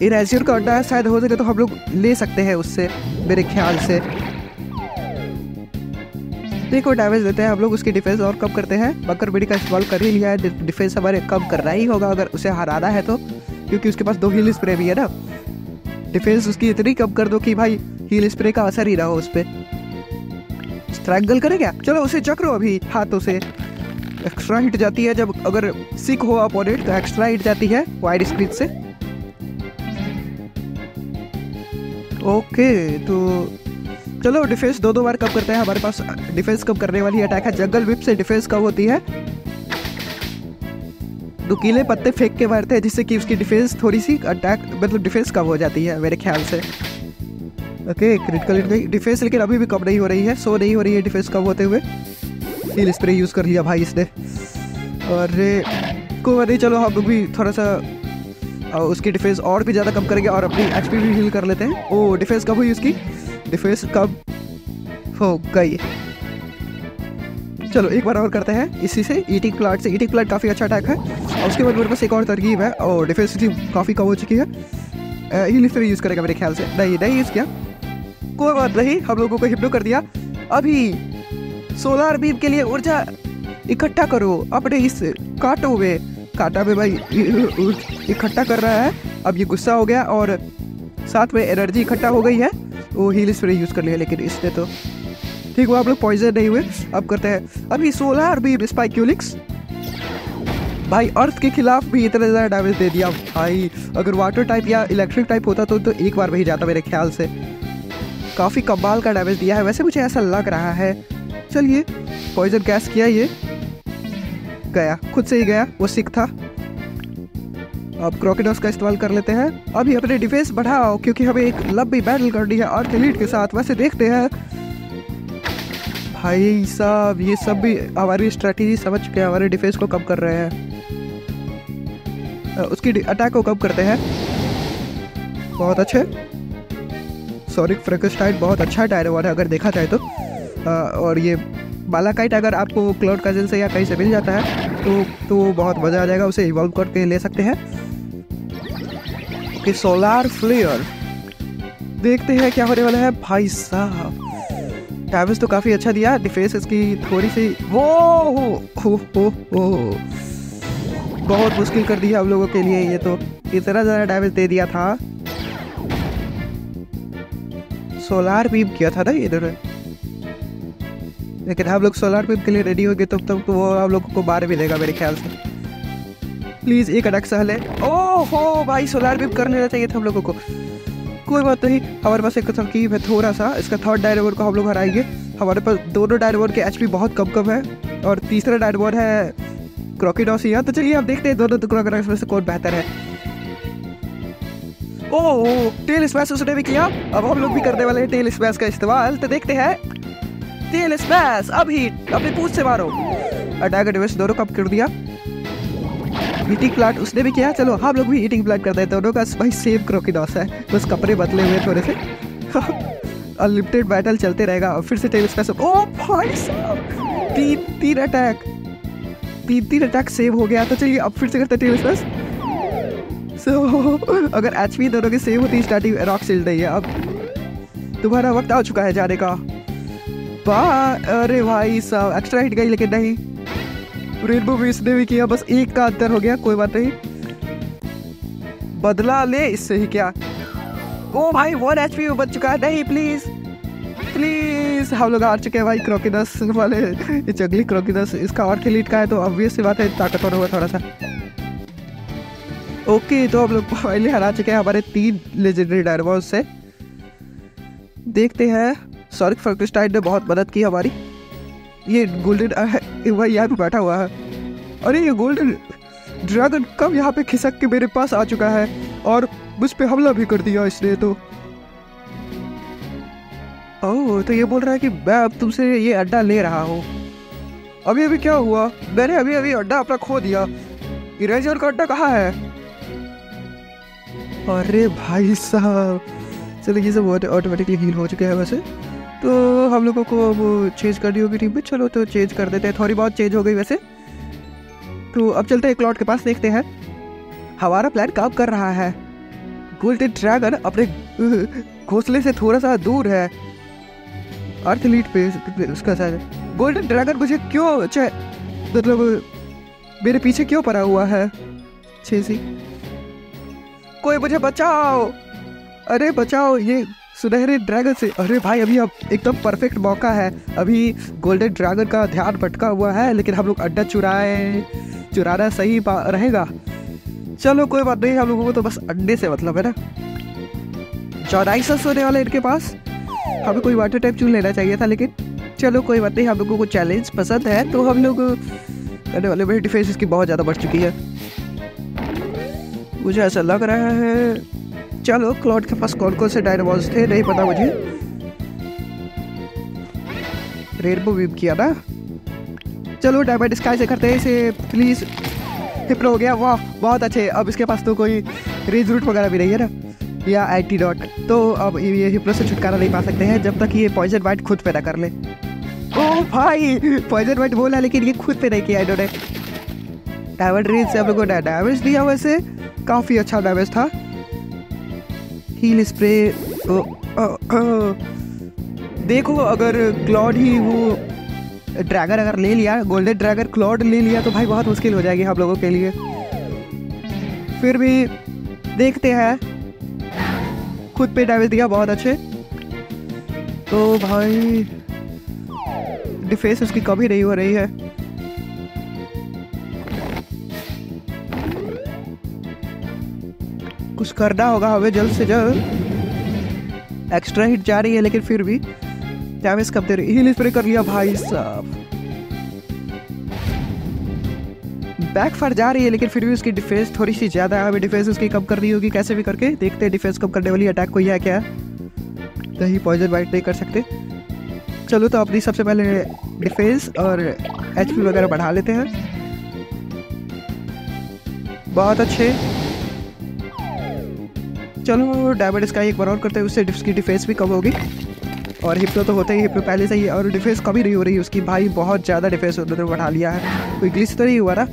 [SPEAKER 1] इरेजियन का अड्डा है, शायद हो सके तो हम लोग ले सकते हैं उससे मेरे ख्याल से। देखो डैमेज देते हैं हम लोग, उसकी डिफेंस और कम करते हैं। बंकर बेरी का इस्तेमाल कर ही लिया है, डिफेंस हमारे कम करना ही होगा अगर उसे हराना है तो, क्योंकि उसके पास 2 हील स्प्रे भी है ना। डिफेंस उसकी इतनी कम कर दो कि भाई हील स्प्रे का असर ही ना हो उस पर। स्ट्रैंगल करे क्या? चलो उसे चक्रो अभी हाथों से। एक्स्ट्रा हिट जाती है जब अगर सिक हो अपोनेंट, तो एक्स्ट्रा हिट जाती है वाइड स्पीड से। ओके तो चलो डिफेंस 2 बार कम करते हैं, हमारे पास डिफेंस कम करने वाली अटैक है। जंगल विप से डिफेंस कम होती है, नुकीले पत्ते फेंक के मारते हैं, जिससे कि उसकी डिफेंस थोड़ी सी अटैक मतलब डिफेंस कम हो जाती है मेरे ख्याल से। ओके क्रिटिकल हिट गई डिफेंस, लेकिन अभी भी कम नहीं हो रही है, सो नहीं हो रही है डिफेंस कम होते हुए। हील स्प्रे यूज़ कर लिया भाई इसने, और को नहीं, चलो हम लोग भी थोड़ा सा उसकी डिफेंस और भी ज़्यादा कम करेंगे और अपनी एचपी भी हील कर लेते हैं। ओ डिफेंस कम हुई उसकी, डिफेंस कम हो गई। चलो एक बार और करते हैं इसी से, ईटिंग प्लांट से। ईटिंग प्लांट काफ़ी अच्छा अटैक है, और उसके बाद मेरे पास एक और तरकीब है, और डिफेंस काफ़ी कम हो चुकी है। हील स्प्रे यूज़ करेगा मेरे ख्याल से, नहीं यूज़ किया, कोई बात नहीं, हम लोगों को हिप्नो कर दिया। अभी सोलर बीम के लिए ऊर्जा इकट्ठा करो अपने इस कांटा में भाई इकट्ठा कर रहा है। अब ये गुस्सा हो गया और साथ में एनर्जी इकट्ठा हो गई है, वो हील स्प्रे यूज़ कर लिया, लेकिन इसने तो ठीक हुआ, आप लोग पॉइजन नहीं हुए। अब करते हैं अभी सोलर बीम स्पाइक्यूलिक्स, भाई अर्थ के खिलाफ भी इतना ज़्यादा डैमेज दे दिया भाई। अगर वाटर टाइप या इलेक्ट्रिक टाइप होता तो एक बार में ही जाता मेरे ख्याल से। काफ़ी कमाल का डैमेज दिया है, वैसे मुझे ऐसा लग रहा है। चलिए पॉइजन गैस किया, ये गया खुद से ही गया, वो सिक था। अब क्रोकोडाइल्स का इस्तेमाल कर लेते हैं। अभी अपने डिफेंस बढ़ाओ क्योंकि हमें एक लंबी बैटल करनी है आर्क एलीट के साथ। वैसे देखते हैं भाई साहब, ये सब भी हमारी स्ट्रेटेजी समझ के हमारे डिफेंस को कम कर रहे हैं। उसकी अटैक को कम करते हैं। बहुत अच्छे। सोनिक फ्रैंकेनस्टाइन बहुत अच्छा डायनामोर है अगर देखा जाए तो। और ये बालाकाइट अगर आपको क्लाउड कज़न से या कहीं से मिल जाता है तो बहुत मज़ा आ जाएगा। उसे इवॉल्व करके ले सकते हैं। ओके, सोलार फ्लेयर देखते हैं क्या होने वाला है। भाई साहब डैमेज तो काफ़ी अच्छा दिया। डिफेंस इसकी थोड़ी सी वो हो बहुत मुश्किल कर दिया हम लोगों के लिए। ये तो इतना ज़्यादा डैमेज दे दिया था। सोलार बीम किया था ना इन्होंने, लेकिन हम लोग सोलार बीम के लिए रेडी हो गए तब तक तो वो हम लोगों को मार भी देगा मेरे ख्याल से। प्लीज़ एक अटैक सहले। ओहो भाई, सोलार बीम कर लेना चाहिए था हम लोगों को। कोई बात नहीं, हमारे पास एक तरकीब है थोड़ा सा। इसका थर्ड डायनामोर को हम लोग हराएंगे। हमारे पास दोनों डायनामोर के एचपी बहुत कम है और तीसरा डायनामोर है क्रोकोडाइल्स। तो चलिए अब देखते हैं दोनों क्रोकोडाइल्स में से कौन बेहतर है। ओह, टेल स्मैश उसने भी किया। अब हम लोग भी करने वाले हैं टेल स्मैश का इस्तेमाल। तो देखते हैं टेल स्मैश। अभी अपनी पूंछ से मारो। अटैक डिफेंस दोनों कम कर दिया। ईटिंग प्लांट उसने भी किया। चलो हम लोग भी ईटिंग प्लांट करते हैं। दोनों का भाई सेम क्रोकोडाइल्स है, बस कपड़े बदले हुए थोड़े से। अनलिमिटेड बैटल चलते रहेगा। और फिर से टेल स्मैश। ओ भाई साहब, तीन अटैक सेव हो गया। तो चलिए अब फिर से करते हैं टेल स्मैश। अगर एचपी दोनों की सेव होती स्टार्टिंग रॉक शील्ड नहीं है। अब तुम्हारा वक्त आ चुका है जाने का। अरे भाई साहब, एक्स्ट्रा हिट गई लेकिन नहीं। रेनबो भी इसने भी किया, बस एक का अंतर हो गया। कोई बात नहीं, बदला ले इससे ही क्या। ओ भाई 1 HP बच चुका है। नहीं प्लीज हम लोग हार चुके हैं भाई। क्रोकोडाइल्स वाले ये जंगली क्रोकोडाइल्स, इसका और एलीट का है तो ऑब्वियस सी बात है ताकतवर होगा थोड़ा सा। ओके, तो हम लोग पहले हरा चुके हैं हमारे 3 लेजेंडरी डायनामोर से। देखते हैं। सोनिक फ्रैंकेनस्टाइन ने बहुत मदद की हमारी। ये गोल्डन वही यहाँ पे बैठा हुआ है। अरे ये गोल्डन ड्रैगन कब यहाँ पे खिसक के मेरे पास आ चुका है और मुझ पे हमला भी कर दिया इसने। तो ओह, तो ये बोल रहा है कि मैं अब तुमसे ये अड्डा ले रहा हूँ। अभी क्या हुआ? मैंने अभी अड्डा अपना खो दिया। इरेजर का अड्डा कहाँ है? अरे भाई साहब, चलो ये सब ऑटोमेटिकली हील हो चुके हैं। वैसे तो हम लोगों को वो चेंज करनी होगी टीम में। चलो तो चेंज कर देते हैं। थोड़ी बहुत चेंज हो गई वैसे। तो अब चलते हैं क्लाउड के पास, देखते हैं हमारा प्लान काम कर रहा है। गोल्डन ड्रैगन अपने घोंसले से थोड़ा सा दूर है। अर्थ एलीट पे उसका शायद गोल्डन ड्रैगन मुझे क्यों मतलब मेरे पीछे क्यों पड़ा हुआ है? छेसी, कोई मुझे बचाओ। अरे बचाओ ये सुनहरे ड्रैगन से। अरे भाई अभी अब एकदम परफेक्ट मौका है। अभी गोल्डन ड्रैगन का ध्यान भटका हुआ है, लेकिन हम लोग अड्डा चुराना सही रहेगा। चलो कोई बात नहीं, हम लोगों को तो बस अंडे से मतलब है ना। जॉनाइसस होने वाले इनके पास। हमें कोई वाटर टाइप चुन लेना चाहिए था, लेकिन चलो कोई बात नहीं। हम लोगों को चैलेंज पसंद है तो हम लोग करने वाले। मेरी डिफेंस इसकी बहुत ज़्यादा बढ़ चुकी है, मुझे ऐसा लग रहा है। चलो क्लाउड के पास कौन कौन से डायनामोर्स थे नहीं पता मुझे। रेनबो बीम किया ना। चलो डायमंड स्काई से करते हैं इसे प्लीज। हिप्रो हो गया, वाह बहुत अच्छे। अब इसके पास तो कोई रेज रूट वगैरह भी नहीं है ना, या एंटीडोट। तो अब ये हिप्रो से छुटकारा नहीं पा सकते हैं जब तक ये पॉइजन बाइट खुद पे ना कर ले। ओह भाई, पॉइजन बाइट बोला लेकिन ये खुद पे नहीं किया इन्होंने। डायमंड रेज से हम लोगों ने डैमेज दिया, वैसे काफ़ी अच्छा डैमेज था। Heal spray. देखो अगर क्लॉड ही वो ड्रैगन अगर ले लिया, गोल्डन ड्रैगन क्लॉड ले लिया तो भाई बहुत मुश्किल हो जाएगी हम लोगों के लिए। फिर भी देखते हैं। खुद पे डैमेज दिया, बहुत अच्छे। तो भाई डिफेंस उसकी कमी नहीं हो रही है। कुछ करना होगा हमें जल्द से जल्द। एक्स्ट्रा हिट जा रही है लेकिन फिर भी डैमेज कम दे रही। हील स्प्रे कर लिया भाई साहब। बैक फायर जा रही है, लेकिन फिर भी उसकी डिफेंस थोड़ी सी ज़्यादा है। हमें डिफेंस उसकी कम करनी होगी कैसे भी करके। देखते हैं डिफेंस कम करने वाली अटैक कोई है क्या। नहीं, पॉइजन बाइट नहीं कर सकते। चलो तो अपनी सबसे पहले डिफेंस और एचपी वगैरह बढ़ा लेते हैं। बहुत अच्छे। चलो डायमंड इसका एक बार और करते हैं, उससे उसकी डिफेंस भी कम होगी। और हिप्नो तो होता ही, हिप्नो पहले से ही, और डिफेंस कम ही नहीं हो रही उसकी। भाई बहुत ज़्यादा डिफेंस उन्होंने बढ़ा लिया है। कोई ग्लिच तो नहीं हुआ ना?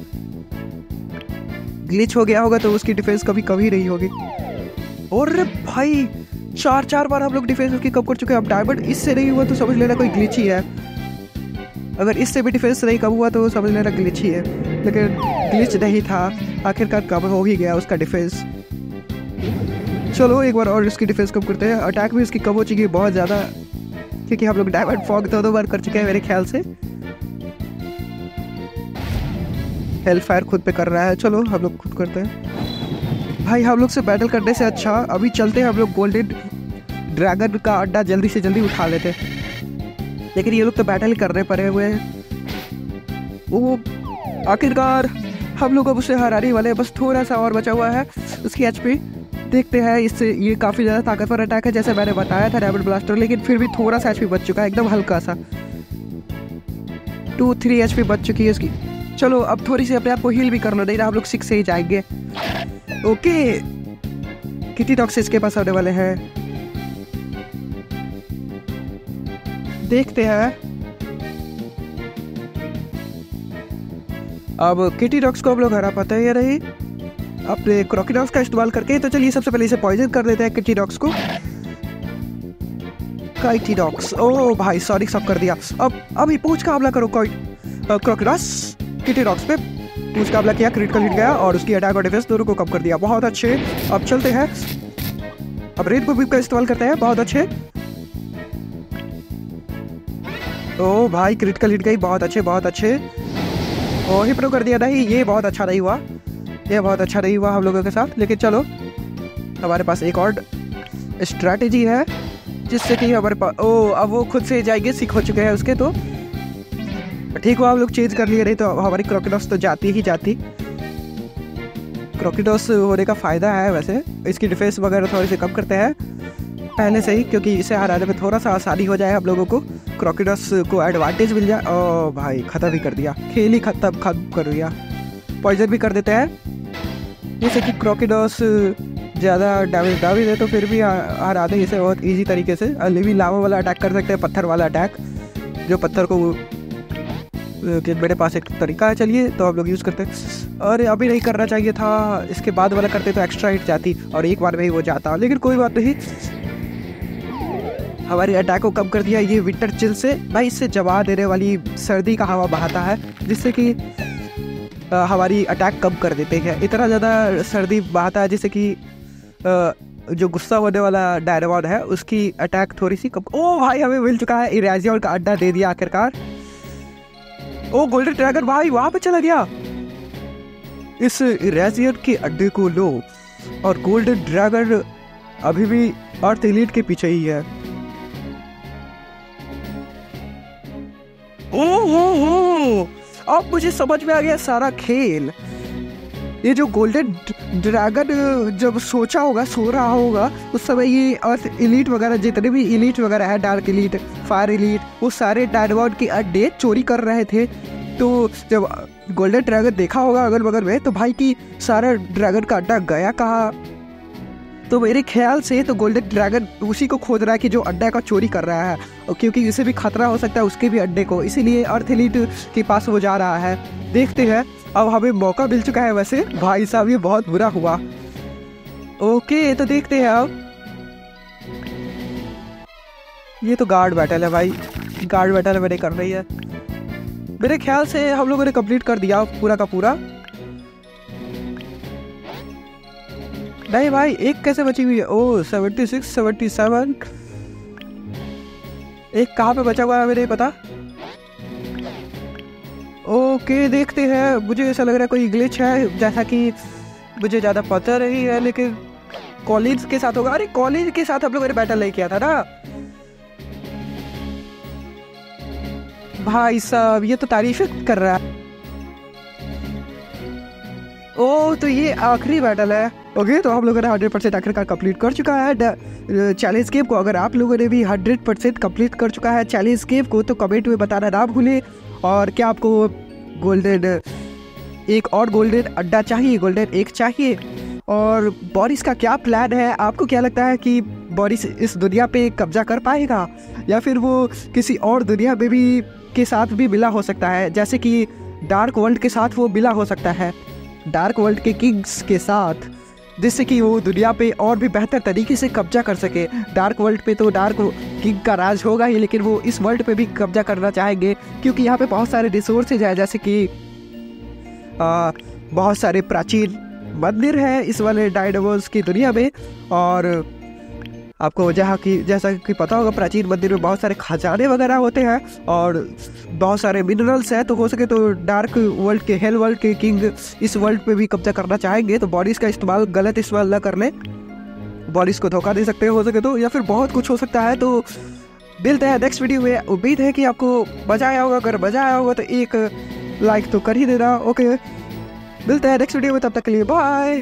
[SPEAKER 1] ग्लिच हो गया होगा तो उसकी डिफेंस कभी कम ही नहीं होगी। और भाई 4 बार हम लोग डिफेंस उसकी कम कर चुके हैं। अब डायमंड इससे नहीं हुआ तो समझ लेना कोई ग्लिच ही है। अगर इससे भी डिफेंस नहीं कम हुआ तो समझ लेना ग्लिच ही है, लेकिन ग्लिच नहीं था। आखिरकार कम हो ही गया उसका डिफेंस। चलो एक बार और इसकी डिफेंस कम करते हैं। अटैक भी उसकी कम हो चुकी है बहुत ज़्यादा, क्योंकि हम लोग डायमंड फॉग 2 बार कर चुके हैं मेरे ख्याल से। हेल फायर खुद पे कर रहा है। चलो हम लोग खुद करते हैं। भाई हम लोग से बैटल करने से अच्छा अभी चलते हैं हम लोग गोल्डन ड्रैगन का अड्डा जल्दी से जल्दी उठा लेते हैं। लेकिन ये लोग तो बैटल ही करने पड़े हुए हैं। वो आखिरकार हम लोग अब उसे हराने वाले हैं। बस थोड़ा सा और बचा हुआ है उसकी एचपी। देखते हैं इससे। ये काफ़ी ज़्यादा ताकतवर अटैक है जैसे मैंने बताया था डायमंड ब्लास्टर, लेकिन फिर भी थोड़ा सा एचपी बच चुका है, एकदम हल्का सा। 2-3 एचपी बच चुकी है इसकी। चलो अब थोड़ी सी अपने आप को हील भी करना, नहीं ना हम लोग 6 से ही जाएंगे। ओके, किटी टॉक्सिस के पास आने वाले हैं। देखते हैं अब किटी डॉक्स को हम लोग हरा पाते हैं या नहीं अपने क्रोकोडाइल्स का इस्तेमाल करके। तो चलिए सबसे पहले इसे पॉइजन कर देते हैं किटी डॉक्स को। किटी डॉक्स, ओ भाई सॉरी सब कर दिया। अब अभी पूछ का हमला करो क्रोकोडाइल्स। किटी डॉक्स पे पूछ का हमला किया, क्रिटिकल हिट गया और उसकी अटैक और डिफेंस दोनों को कम कर दिया। बहुत अच्छे। अब चलते हैं, अब रेड बुक का इस्तेमाल करते हैं। बहुत अच्छे। ओ भाई क्रिटिकल हिट गई, बहुत अच्छे बहुत अच्छे। ओ हिप्नो कर दिया। नहीं, ये बहुत अच्छा नहीं हुआ, ये बहुत अच्छा नहीं हुआ हम लोगों के साथ। लेकिन चलो हमारे पास एक और स्ट्रैटेजी है जिससे कि हमारे पास, ओ अब वो खुद से जाएंगे, सिक हो चुके हैं उसके, तो ठीक हुआ हम लोग चेंज कर लिए, नहीं तो हमारी क्रोकोडाइल्स तो जाती ही जाती। क्रोकोडाइल्स होने का फ़ायदा है वैसे, इसकी डिफेंस वगैरह थोड़ी सी कम करते हैं पहले से ही, क्योंकि इसे हराने में थोड़ा सा आसानी हो जाए हम लोगों को, क्रोकोडाइल्स को एडवांटेज मिल जाए। ओ भाई ख़त्म ही कर दिया, खेल ही खत्म कर दिया। पॉइजन भी कर देते हैं जैसे कि क्रोकोडाइल्स ज़्यादा डैमेज ना भी दे तो फिर भी हरा दे इसे बहुत इजी तरीके से। लिविंग लावा वाला अटैक कर सकते हैं, पत्थर वाला अटैक, जो पत्थर को कि मेरे पास एक तरीका है, चलिए तो हम लोग यूज़ करते हैं। अरे अभी नहीं करना चाहिए था, इसके बाद वाला करते तो एक्स्ट्रा हिट जाती और एक बार में ही वो जाता, लेकिन कोई बात नहीं। हमारी अटैक को कम कर दिया ये विंटर चिल से। भाई इससे जवा देने वाली सर्दी का हवा बहाता है जिससे कि हमारी अटैक कम कर देते हैं। इतना ज़्यादा सर्दी बहाता है जिससे कि जो गुस्सा होने वाला डायनामॉन है उसकी अटैक थोड़ी सी कम। ओ भाई हमें मिल चुका है, इरेजियर का अड्डा दे दिया आखिरकार। ओ गोल्डन ड्रैगन भाई वहां पे चला गया। इस इरेजियर के अड्डे को लो, और गोल्डन ड्रैगन अभी भी अर्थ एलीट के पीछे ही है। ओहो, अब मुझे समझ में आ गया सारा खेल। ये जो गोल्डन ड्रैगन जब सोचा होगा, सो रहा होगा, उस समय ये अर्थ एलीट वगैरह जितने भी एलीट वगैरह है, डार्क एलीट, फायर एलीट, वो सारे डायनामॉन के अड्डे चोरी कर रहे थे। तो जब गोल्डन ड्रैगन देखा होगा अगल बगल में, तो भाई की सारा ड्रैगन का अड्डा गया कहाँ। तो मेरे ख्याल से तो गोल्डन ड्रैगन उसी को खोज रहा है कि जो अड्डा का चोरी कर रहा है, और क्योंकि इसे भी खतरा हो सकता है उसके भी अड्डे को, इसीलिए अर्थ एलीट के पास वो जा रहा है। देखते हैं, अब हमें मौका मिल चुका है वैसे। भाई साहब ये बहुत बुरा हुआ। ओके तो देखते हैं अब। ये तो गार्ड बैटल है भाई, गार्ड बैटल मैंने कर रही है। मेरे ख्याल से हम लोगों ने कंप्लीट कर दिया पूरा का पूरा। नहीं भाई एक कैसे बची हुई है। ओ 76, 77, एक कहाँ पे बचा हुआ है हमें नहीं पता। ओके देखते हैं, मुझे ऐसा लग रहा है कोई ग्लिच है, जैसा कि मुझे ज़्यादा पता नहीं है, लेकिन कॉलेज के साथ होगा। अरे कॉलेज के साथ हम लोगों ने बैटल नहीं किया था ना भाई साहब, ये तो तारीफ कर रहा है। ओ तो ये आखिरी बैटल है। ओके, तो हम लोगों ने 100% आखिरकार कंप्लीट कर चुका है चैलेंज गेम को। अगर आप लोगों ने भी 100% कंप्लीट कर चुका है चैलेंज गेम को तो कमेंट में बताना ना भूलें। और क्या आपको गोल्डन एक और गोल्डन अड्डा चाहिए, गोल्डन एक चाहिए? और बोरिस का क्या प्लान है? आपको क्या लगता है कि बोरिस इस दुनिया पे कब्जा कर पाएगा या फिर वो किसी और दुनिया में भी के साथ भी मिला हो सकता है, जैसे कि डार्क वर्ल्ड के साथ वो मिला हो सकता है, डार्क वर्ल्ड के किंग्स के साथ, जिससे कि वो दुनिया पे और भी बेहतर तरीके से कब्जा कर सके। डार्क वर्ल्ड पे तो डार्क किंग का राज होगा ही, लेकिन वो इस वर्ल्ड पे भी कब्जा करना चाहेंगे क्योंकि यहाँ पे बहुत सारे रिसोर्सेज हैं, जैसे कि बहुत सारे प्राचीन मंदिर है इस वाले डायनामोस की दुनिया में। और आपको जैसा कि पता होगा प्राचीन मंदिर में बहुत सारे खजाने वगैरह होते हैं और बहुत सारे मिनरल्स हैं। तो हो सके तो डार्क वर्ल्ड के, हेल वर्ल्ड के किंग इस वर्ल्ड पे भी कब्जा करना चाहेंगे, तो बोरिस का गलत इस्तेमाल ना कर ले, बोरिस को धोखा दे सकते हो सके तो, या फिर बहुत कुछ हो सकता है। तो मिलते हैं नेक्स्ट वीडियो में। उम्मीद है कि आपको मजा आया होगा। अगर मजा आया होगा तो एक लाइक तो कर ही देना। ओके, मिलते हैं नेक्स्ट वीडियो में, तब तक के लिए बाय।